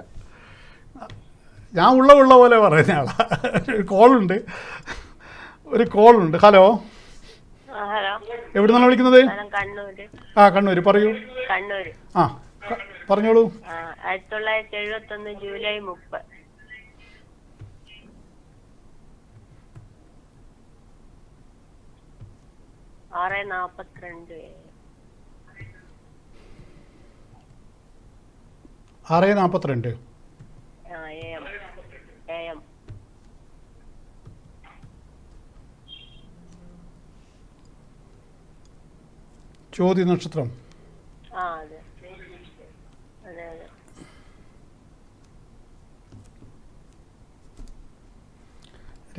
ഞാൻ ഉള്ള പോലെ പറയുന്ന ആളാ. ഒരു കോളുണ്ട്. ഹലോ, എവിടെ നിന്നാണ് വിളിക്കുന്നത്? കണ്ണൂർ. പറയൂ. പറഞ്ഞോളൂ. 1971 ജൂലൈ 30. 6:42 6:42 AM. ചോദ്യ നക്ഷത്രം. അതെ.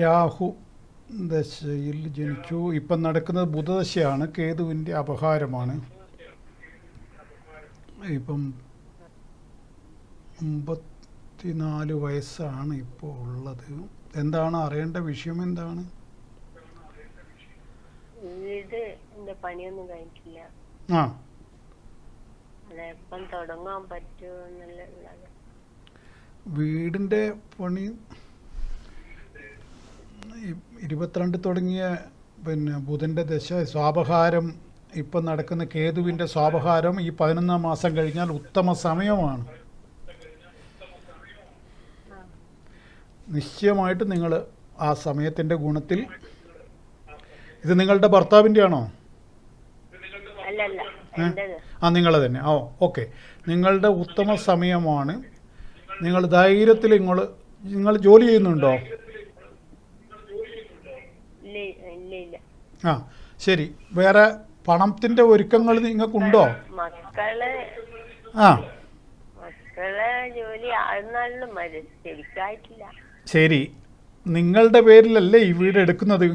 രാഹു ദശയിൽ ജനിച്ചു. ഇപ്പം നടക്കുന്നത് ബുധദശയാണ്. കേതുവിൻ്റെ അപഹാരമാണ്. ഇപ്പം 54 വയസ്സാണ് ഇപ്പോൾ ഉള്ളത്. എന്താണ് അറിയേണ്ട വിഷയം? എന്താണ്? വീടിന്റെ പണിയൊന്നും കഴിഞ്ഞിട്ടില്ല. അതെപ്പം തുടങ്ങാൻ പറ്റുമെന്നുള്ളത്. വീടിൻ്റെ പണി 22 തുടങ്ങിയ പിന്നെ ബുധൻ്റെ ദശ സ്വാപഹാരം, ഇപ്പം നടക്കുന്ന കേതുവിൻ്റെ സ്വാപഹാരം ഈ 11 മാസം കഴിഞ്ഞാൽ ഉത്തമ സമയമാണ്. നിശ്ചയമായിട്ട് നിങ്ങൾ ആ സമയത്തിൻ്റെ ഗുണത്തിൽ. ഇത് നിങ്ങളുടെ ഭർത്താവിൻ്റെ ആണോ? നിങ്ങളെ തന്നെ. ഓക്കെ. നിങ്ങളുടെ ഉത്തമ സമയമാണ്. നിങ്ങൾ ധൈര്യത്തിൽ നിങ്ങൾ ജോലി ചെയ്യുന്നുണ്ടോ? ശരി. വേറെ പണത്തിൻ്റെ ഒരുക്കങ്ങൾ നിങ്ങൾക്കുണ്ടോ? ശരി. നിങ്ങളുടെ പേരിലല്ലേ ഈ വീട് എടുക്കുന്നത്?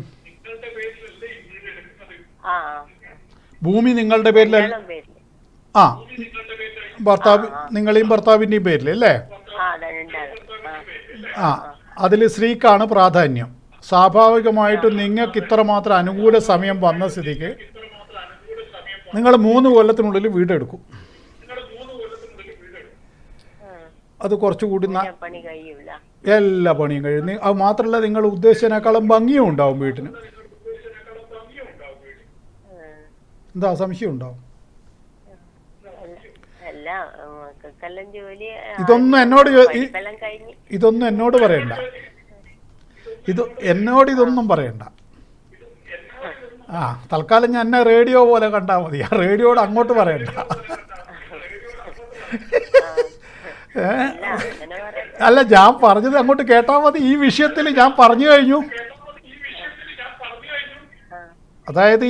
ഭൂമി നിങ്ങളുടെ പേരിലല്ല? നിങ്ങളെയും ഭർത്താവിൻ്റെയും പേരിലല്ലേ? അതിൽ സ്ത്രീക്കാണ് പ്രാധാന്യം. സ്വാഭാവികമായിട്ടും നിങ്ങൾക്ക് ഇത്രമാത്രം അനുകൂല സമയം വന്ന സ്ഥിതിക്ക് നിങ്ങൾ 3 കൊല്ലത്തിനുള്ളിൽ വീടെടുക്കും. അത് കുറച്ചുകൂടി പണി കഴിയൂല, എല്ലാ പണിയും കഴിയും. അത് മാത്രമല്ല, നിങ്ങൾ ഉദ്ദേശിച്ചതിനേക്കാളും ഭംഗിയും ഉണ്ടാവും വീട്ടിന്. എന്താ സംശയം ഉണ്ടാവും? ഇതൊന്നും എന്നോട് പറയണ്ട. ഇതൊന്നും പറയണ്ട. തൽക്കാലം ഞാൻ എന്നെ റേഡിയോ പോലെ കണ്ടാൽ മതി. ആ റേഡിയോട് അങ്ങോട്ട് പറയണ്ട. അല്ല, ഞാൻ പറഞ്ഞത് അങ്ങോട്ട് കേട്ടാൽ മതി. ഈ വിഷയത്തിൽ ഞാൻ പറഞ്ഞു കഴിഞ്ഞു. അതായത്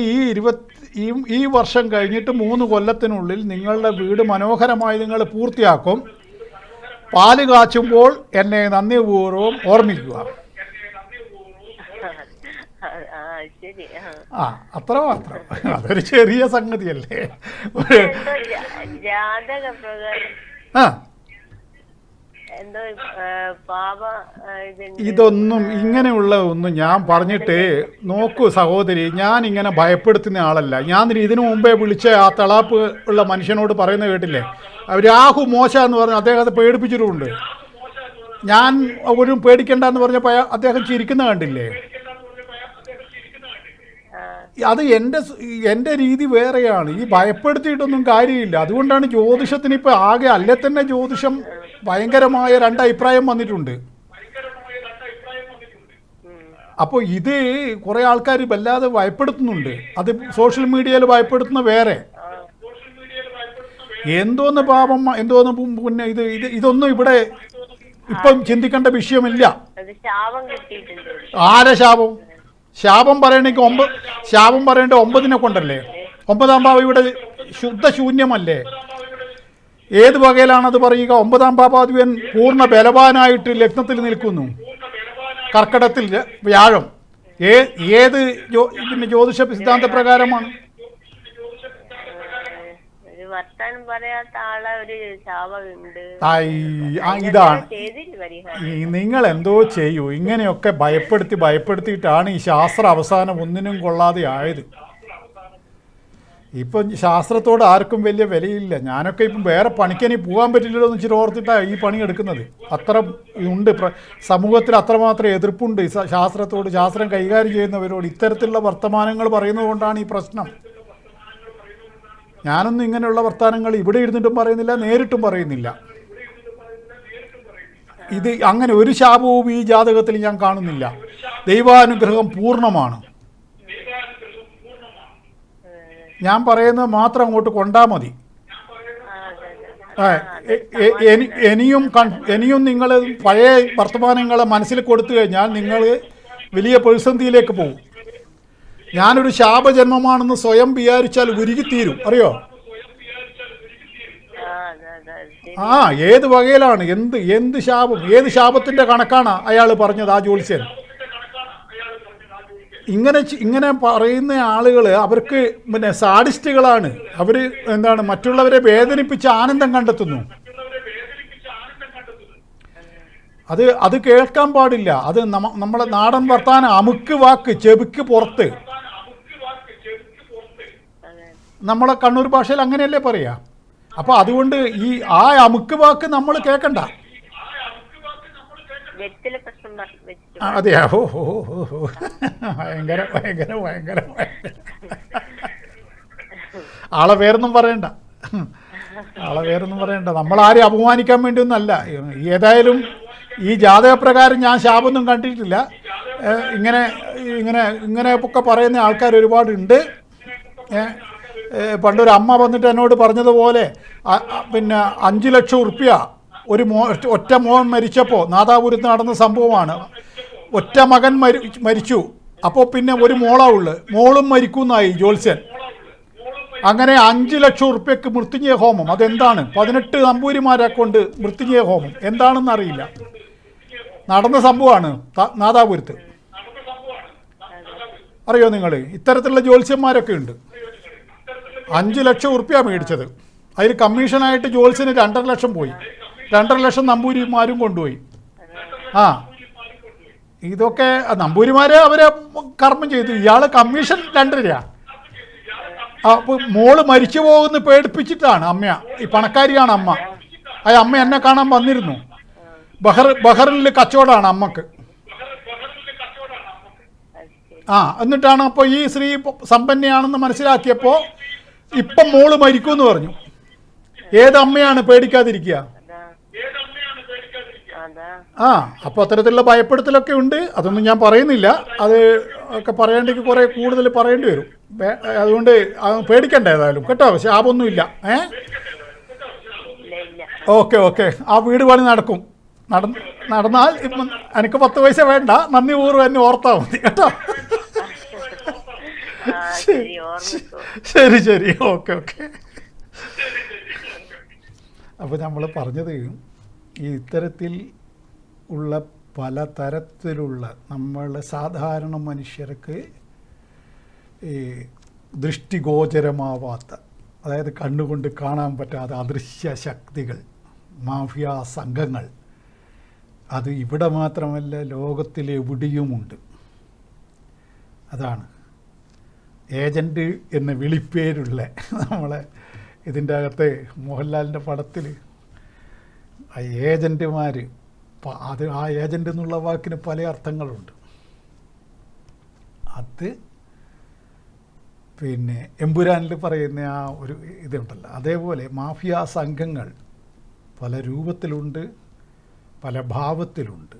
ഈ വർഷം കഴിഞ്ഞിട്ട് 3 കൊല്ലത്തിനുള്ളിൽ നിങ്ങളുടെ വീട് മനോഹരമായി നിങ്ങൾ പൂർത്തിയാക്കും. പാല് കാച്ചുമ്പോൾ എന്നെ നന്ദിപൂർവ്വം ഓർമ്മിക്കുക. അത്ര മാത്രം. അതൊരു ചെറിയ സംഗതിയല്ലേ. ഇതൊന്നും ഇങ്ങനെയുള്ള ഒന്നും ഞാൻ പറഞ്ഞിട്ട് നോക്കൂ സഹോദരി, ഞാൻ ഇങ്ങനെ ഭയപ്പെടുത്തുന്ന ആളല്ല. ഞാൻ ഇതിനു മുമ്പേ വിളിച്ച ആ തളാപ്പ് ഉള്ള മനുഷ്യനോട് പറയുന്നത് കേട്ടില്ലേ, രാഹു മോശ എന്ന് പറഞ്ഞ് അദ്ദേഹത്തെ പേടിപ്പിച്ചിട്ടുമുണ്ട്. ഞാൻ ഒരു പേടിക്കണ്ട എന്ന് പറഞ്ഞപ്പോൾ അദ്ദേഹം ചിരിക്കുന്ന കണ്ടില്ലേ. അത് എൻ്റെ രീതി വേറെയാണ്. ഈ ഭയപ്പെടുത്തിയിട്ടൊന്നും കാര്യമില്ല. അതുകൊണ്ടാണ് ജ്യോതിഷത്തിന് ഇപ്പോൾ ആകെ അല്ലേ തന്നെ ജ്യോതിഷം ഭയങ്കരമായ 2 അഭിപ്രായം വന്നിട്ടുണ്ട്. അപ്പോൾ ഇത് കുറേ ആൾക്കാർ വല്ലാതെ ഭയപ്പെടുത്തുന്നുണ്ട്. അത് സോഷ്യൽ മീഡിയയിൽ ഭയപ്പെടുത്തുന്ന വേറെ. എന്തോന്ന് പാപം, എന്തോന്ന് പിന്നെ ഇതൊന്നും ഇവിടെ ഇപ്പം ചിന്തിക്കേണ്ട വിഷയമില്ല. ആരെ ശാപം? ശാപം പറയണമെങ്കിൽ 9 കൊണ്ടല്ലേ? 9-ാം ഭാവം ഇവിടെ ശുദ്ധശൂന്യമല്ലേ? ഏത് വകയിലാണത് പറയുക? 9-ാം ഭാവാധിപൻ പൂർണ്ണ ബലവാനായിട്ട് ലഗ്നത്തിൽ നിൽക്കുന്നു. കർക്കടത്തിൽ വ്യാഴം. ഏത് പിന്നെ ജ്യോതിഷ സിദ്ധാന്ത പ്രകാരമാണ്? ഇതാണ് നിങ്ങൾ എന്തോ ചെയ്യൂ. ഇങ്ങനെയൊക്കെ ഭയപ്പെടുത്തിയിട്ടാണ് ഈ ശാസ്ത്രം അവസാനം ഒന്നിനും കൊള്ളാതെ ആയത്. ഇപ്പം ശാസ്ത്രത്തോട് ആർക്കും വലിയ വിലയില്ല. ഞാനൊക്കെ ഇപ്പം വേറെ പണിക്കനി പോകാൻ പറ്റില്ലല്ലോ എന്ന് വെച്ചിട്ട് ഓർത്തിട്ടാണ് ഈ പണി എടുക്കുന്നത്. അത്ര ഉണ്ട് സമൂഹത്തിൽ, അത്രമാത്രം എതിർപ്പുണ്ട് ശാസ്ത്രത്തോട്, ശാസ്ത്രം കൈകാര്യം ചെയ്യുന്നവരോട്. ഇത്തരത്തിലുള്ള വർത്തമാനങ്ങൾ പറയുന്നത് കൊണ്ടാണ് ഈ പ്രശ്നം. ഞാനൊന്നും ഇങ്ങനെയുള്ള വർത്തമാനങ്ങൾ ഇവിടെ ഇരുന്നിട്ടും പറയുന്നില്ല, നേരിട്ടും പറയുന്നില്ല. ഇത് അങ്ങനെ ഒരു ശാപവും ഈ ജാതകത്തിൽ ഞാൻ കാണുന്നില്ല. ദൈവാനുഗ്രഹം പൂർണ്ണമാണ്. ഞാൻ പറയുന്നത് മാത്രം അങ്ങോട്ട് കൊണ്ടാൽ മതി. ഇനിയും നിങ്ങൾ പഴയ വർത്തമാനങ്ങളെ മനസ്സിൽ കൊടുത്തു കഴിഞ്ഞാൽ നിങ്ങൾ വലിയ പ്രതിസന്ധിയിലേക്ക് പോകും. ഞാനൊരു ശാപജന്മമാണെന്ന് സ്വയം വിചാരിച്ചാൽ ഉരുകിത്തീരും. അറിയോ? ഏത് വകയിലാണ്? എന്ത് ശാപം? ഏത് ശാപത്തിൻ്റെ കണക്കാണ് അയാൾ പറഞ്ഞത്, ആ ജ്യോത്സ്യൻ? ഇങ്ങനെ പറയുന്ന ആളുകൾ അവർക്ക് പിന്നെ സാഡിസ്റ്റുകളാണ്. അവർ എന്താണ്, മറ്റുള്ളവരെ വേദനിപ്പിച്ച് ആനന്ദം കണ്ടെത്തുന്നു. അത് കേൾക്കാൻ പാടില്ല. അത് നമ്മളെ നാടൻ വർത്താനം, അമുക്ക് വാക്ക് ചെവിക്ക് പുറത്ത്. നമ്മളെ കണ്ണൂർ ഭാഷയിൽ അങ്ങനെയല്ലേ പറയാ. അപ്പോൾ അതുകൊണ്ട് ആ അമുക്ക് വാക്ക് നമ്മൾ കേൾക്കണ്ട. അതെയാ? ഓ ഭയങ്കര ഭയങ്കര ഭയങ്കര ആളെ പേരൊന്നും പറയണ്ട. നമ്മളാരെയും അപമാനിക്കാൻ വേണ്ടിയൊന്നല്ല. ഏതായാലും ഈ ജാതകപ്രകാരം ഞാൻ ശാപമൊന്നും കണ്ടിട്ടില്ല. ഇങ്ങനെ ഒക്കെ പറയുന്ന ആൾക്കാർ ഒരുപാടുണ്ട്. പണ്ടൊരു അമ്മ വന്നിട്ട് എന്നോട് പറഞ്ഞതുപോലെ പിന്നെ 5 ലക്ഷം ഉറുപ്പ്യ ഒറ്റ മോൻ മരിച്ചപ്പോൾ, നാദാപുരത്ത് നടന്ന സംഭവമാണ്. ഒറ്റ മകൻ മരിച്ചു. അപ്പോൾ പിന്നെ ഒരു മോളും മരിക്കുന്നായി ജ്യോത്സ്യൻ. അങ്ങനെ 5 ലക്ഷം ഉറുപ്പ്യക്ക് മൃത്യുഞ്ജയ ഹോമം. അതെന്താണ്? 18 നമ്പൂരിമാരെ കൊണ്ട് മൃത്യുഞ്ജയ ഹോമം എന്താണെന്ന് അറിയില്ല. നടന്ന സംഭവമാണ് നാദാപുരത്ത്. അറിയോ നിങ്ങൾ? ഇത്തരത്തിലുള്ള ജ്യോത്സ്യന്മാരൊക്കെ ഉണ്ട്. 5 ലക്ഷം ഉറുപ്പ്യ മേടിച്ചത്. അതിൽ കമ്മീഷനായിട്ട് ജ്യോത്സ്യന് 2.5 ലക്ഷം പോയി. 2.5 ലക്ഷം നമ്പൂരിമാരും കൊണ്ടുപോയി. ഇതൊക്കെ നമ്പൂരിമാരെ അവരെ കർമ്മം ചെയ്തു. ഇയാൾ കമ്മീഷൻ 2 രൂപ. അപ്പോൾ മോള് മരിച്ചു പോകുന്ന പേടിപ്പിച്ചിട്ടാണ് അമ്മ. ഈ പണക്കാരിയാണ് അമ്മ. ആ അമ്മ എന്നെ കാണാൻ വന്നിരുന്നു. ബഹറിൽ കച്ചവടമാണ് അമ്മക്ക്. എന്നിട്ടാണ് അപ്പോൾ ഈ സ്ത്രീ സമ്പന്നയാണെന്ന് മനസ്സിലാക്കിയപ്പോൾ ഇപ്പം മോള് മരിക്കുമെന്ന് പറഞ്ഞു. ഏതമ്മയാണ് പേടിക്കാതിരിക്കുക? അപ്പോൾ അത്തരത്തിലുള്ള ഭയപ്പെടുത്തലൊക്കെ ഉണ്ട്. അതൊന്നും ഞാൻ പറയുന്നില്ല. അത് ഒക്കെ പറയേണ്ടെങ്കിൽ കുറേ കൂടുതൽ പറയേണ്ടി വരും. അതുകൊണ്ട് പേടിക്കണ്ട ഏതായാലും കേട്ടോ. ശാപമൊന്നുമില്ല. ഓക്കെ. ആ വീട് പണി നടക്കും. നടന്നാൽ ഇപ്പം എനിക്ക് 10 പൈസ വേണ്ട, നന്ദി പൂർവ്വം എന്നെ ഓർത്താൽ മതി കേട്ടോ. ശരി. ഓക്കെ. അപ്പോൾ നമ്മൾ പറഞ്ഞത് ഈ ഇത്തരത്തിൽ ഉള്ള പലതരത്തിലുള്ള നമ്മളുടെ സാധാരണ മനുഷ്യർക്ക് ഈ ദൃഷ്ടിഗോചരമാവാത്ത, അതായത് കണ്ണുകൊണ്ട് കാണാൻ പറ്റാത്ത അദൃശ്യ ശക്തികൾ, മാഫിയ സംഘങ്ങൾ, അത് ഇവിടെ മാത്രമല്ല ലോകത്തിലെവിടെയുമുണ്ട്. അതാണ് ഏജൻറ്റ് എന്ന വിളിപ്പേരുള്ള നമ്മളെ ഇതിൻ്റെ അകത്ത് മോഹൻലാലിൻ്റെ പടത്തിൽ ആ ഏജൻറ്റുമാർ, അത് ആ ഏജൻ്റ് എന്നുള്ള വാക്കിന് പല അർത്ഥങ്ങളുണ്ട്. അത് പിന്നെ എമ്പുരാനിൽ പറയുന്ന ആ ഒരു ഇതുണ്ടല്ലോ, അതേപോലെ മാഫിയ സംഘങ്ങൾ പല രൂപത്തിലുണ്ട്, പല ഭാവത്തിലുണ്ട്.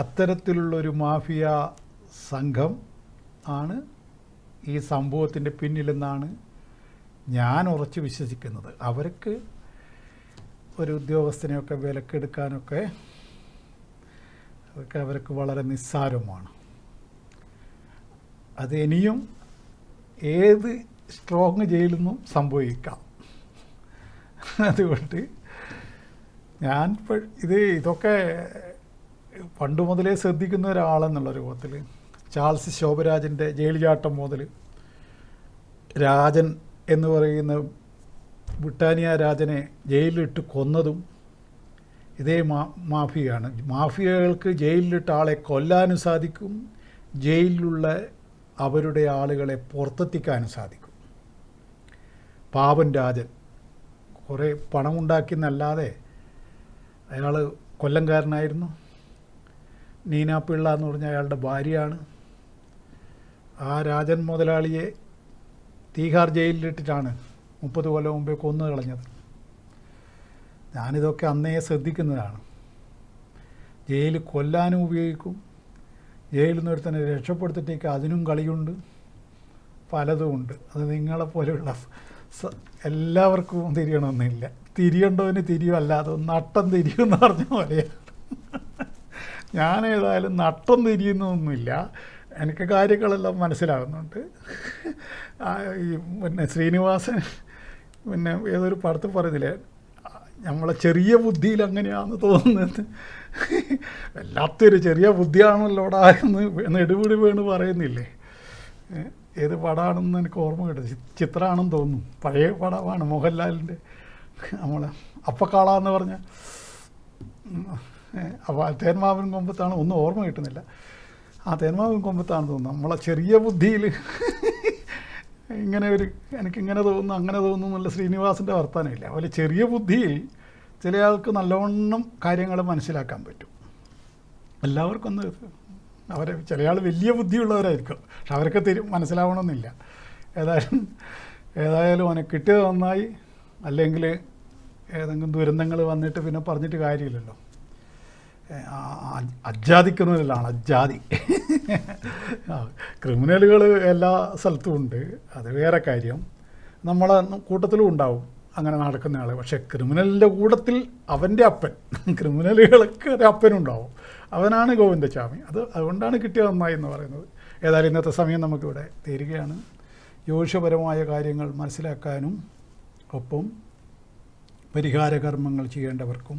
അത്തരത്തിലുള്ളൊരു മാഫിയ സംഘം ആണ് ഈ സംഭവത്തിൻ്റെ പിന്നിലെന്നാണ് ഞാൻ ഉറച്ചു വിശ്വസിക്കുന്നത്. അവർക്ക് ഒരു ഉദ്യോഗസ്ഥനെയൊക്കെ വിലക്കെടുക്കാനൊക്കെ അതൊക്കെ അവർക്ക് വളരെ നിസ്സാരമാണ്. അത് ഇനിയും ഏത് സ്ട്രോങ് ജയിലിൽ സംഭവിക്കാം. അതുകൊണ്ട് ഞാൻ ഇതൊക്കെ പണ്ട് മുതലേ ശ്രദ്ധിക്കുന്ന ഒരാളെന്നുള്ള രൂപത്തിൽ ചാൾസ് ശോഭരാജിൻ്റെ ജയിൽ ചാട്ടം മുതൽ രാജൻ എന്ന് പറയുന്ന ബ്രിട്ടാനിയ രാജനെ ജയിലിലിട്ട് കൊന്നതും ഇതേ മാഫിയയാണ്. മാഫിയകൾക്ക് ജയിലിലിട്ട ആളെ കൊല്ലാനും സാധിക്കും, ജയിലിലുള്ള അവരുടെ ആളുകളെ പുറത്തെത്തിക്കാനും സാധിക്കും. പാവൻ രാജൻ കുറേ പണമുണ്ടാക്കിയെന്നല്ലാതെ അയാൾ കൊല്ലംകാരനായിരുന്നു. നീനാപ്പിള്ള എന്ന് പറഞ്ഞ അയാളുടെ ഭാര്യയാണ്. ആ രാജൻ മുതലാളിയെ തീഹാർ ജയിലിലിട്ടിട്ടാണ് 30 കൊല്ലം മുമ്പേ കൊന്നു കളഞ്ഞത്. ഞാനിതൊക്കെ അന്നേ ശ്രദ്ധിക്കുന്നതാണ്. ജയിൽ കൊല്ലാനും ഉപയോഗിക്കും, ജയിലിൽ നിന്ന് ഒരുത്തനെ രക്ഷപ്പെടുത്തിട്ടേക്ക് അതിനും കളിയുണ്ട്, പലതുമുണ്ട്. അത് നിങ്ങളെപ്പോലെയുള്ള എല്ലാവർക്കും തിരിയണമെന്നില്ല. തിരിയേണ്ടവന് തിരിയും, അല്ലാതെ നട്ടം തിരിയുമെന്ന് പറഞ്ഞ പോലെയാണ്. ഞാനേതായാലും നട്ടം തിരിയുന്നൊന്നുമില്ല. എനിക്ക് കാര്യങ്ങളെല്ലാം മനസ്സിലാകുന്നുണ്ട്. ഈ പിന്നെ ശ്രീനിവാസൻ പിന്നെ ഏതൊരു പടത്തിൽ പറയുന്നില്ലേ, നമ്മളെ ചെറിയ ബുദ്ധിയിൽ അങ്ങനെയാണെന്ന് തോന്നുന്നത്. വല്ലാത്തൊരു ചെറിയ ബുദ്ധിയാണല്ലോടാ എന്ന് നെടുപിടി വീണ് പറയുന്നില്ലേ. ഏത് പടമാണെന്ന് എനിക്ക് ഓർമ്മ കിട്ടും. ചിത്രമാണെന്ന് തോന്നുന്നു, പഴയ പടമാണ് മോഹൻലാലിൻ്റെ. നമ്മളെ അപ്പക്കാളാന്ന് പറഞ്ഞ അപ്പോൾ തേന്മാവിൻ കൊമ്പത്താണ്, ഒന്നും ഓർമ്മ കിട്ടുന്നില്ല. ആ തേന്മാവിൻ കൊമ്പത്താണെന്ന് തോന്നുന്നു. നമ്മളെ ചെറിയ ബുദ്ധിയിൽ ഇങ്ങനെ എനിക്കിങ്ങനെ തോന്നുന്നു അങ്ങനെ തോന്നുന്നു എന്നുള്ള ശ്രീനിവാസിൻ്റെ വർത്തമാനമില്ല. അതുപോലെ ചെറിയ ബുദ്ധിയിൽ ചില ആൾക്ക് നല്ലവണ്ണം കാര്യങ്ങൾ മനസ്സിലാക്കാൻ പറ്റും. എല്ലാവർക്കും ചില ആൾ വലിയ ബുദ്ധിയുള്ളവരായിരിക്കും, പക്ഷെ അവർക്ക് മനസ്സിലാവണമെന്നില്ല. ഏതായാലും അവനെ കിട്ടിയത് നന്നായി. അല്ലെങ്കിൽ ഏതെങ്കിലും ദുരന്തങ്ങൾ വന്നിട്ട് പിന്നെ പറഞ്ഞിട്ട് കാര്യമില്ലല്ലോ. അജാതിക്കുന്നതിലാണ് അജാതി. ക്രിമിനലുകൾ എല്ലാ സ്ഥലത്തും ഉണ്ട്, അത് വേറെ കാര്യം. നമ്മളെ കൂട്ടത്തിലും ഉണ്ടാവും അങ്ങനെ നടക്കുന്ന ആൾ. പക്ഷേ ക്രിമിനലിൻ്റെ കൂട്ടത്തിൽ അവൻ്റെ അപ്പൻ, ക്രിമിനലുകൾക്ക് ഒരു അപ്പനുണ്ടാവും, അവനാണ് ഗോവിന്ദസ്വാമി. അതുകൊണ്ടാണ് കിട്ടിയത് നന്നായി എന്ന് പറയുന്നത്. ഏതായാലും ഇന്നത്തെ സമയം നമുക്കിവിടെ തീരുകയാണ്. ജ്യോതിഷപരമായ കാര്യങ്ങൾ മനസ്സിലാക്കാനും ഒപ്പം പരിഹാരകർമ്മങ്ങൾ ചെയ്യേണ്ടവർക്കും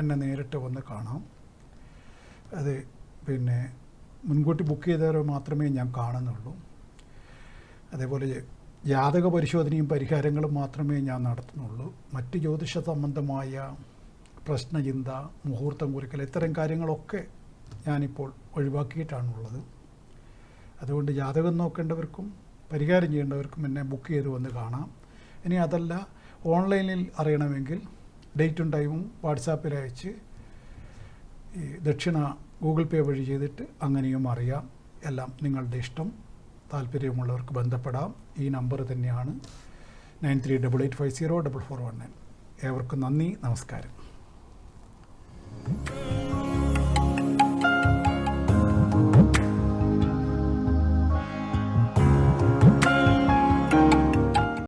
എന്നെ നേരിട്ട് വന്ന് കാണാം. അത് പിന്നെ മുൻകൂട്ടി ബുക്ക് ചെയ്തവരെ മാത്രമേ ഞാൻ കാണുന്നുള്ളൂ. അതേപോലെ ജാതക പരിശോധനയും പരിഹാരങ്ങളും മാത്രമേ ഞാൻ നടത്തുന്നുള്ളൂ. മറ്റ് ജ്യോതിഷ സംബന്ധമായ പ്രശ്നചിന്ത, മുഹൂർത്തം കുറിക്കൽ, ഇത്തരം കാര്യങ്ങളൊക്കെ ഞാനിപ്പോൾ ഒഴിവാക്കിയിട്ടാണുള്ളത്. അതുകൊണ്ട് ജാതകം നോക്കേണ്ടവർക്കും പരിഹാരം ചെയ്യേണ്ടവർക്കും എന്നെ ബുക്ക് ചെയ്ത് വന്ന് കാണാം. ഇനി അതല്ല, ഓൺലൈനിൽ അറിയണമെങ്കിൽ ഡേറ്റും ടൈമും വാട്സാപ്പിൽ അയച്ച് ഈ ദക്ഷിണ ഗൂഗിൾ പേ വഴി ചെയ്തിട്ട് അങ്ങനെയും അറിയാം. എല്ലാം നിങ്ങളുടെ ഇഷ്ടം. താല്പര്യമുള്ളവർക്ക് ബന്ധപ്പെടാം. ഈ നമ്പർ തന്നെയാണ് 9388504419. ഏവർക്കും നന്ദി, നമസ്കാരം.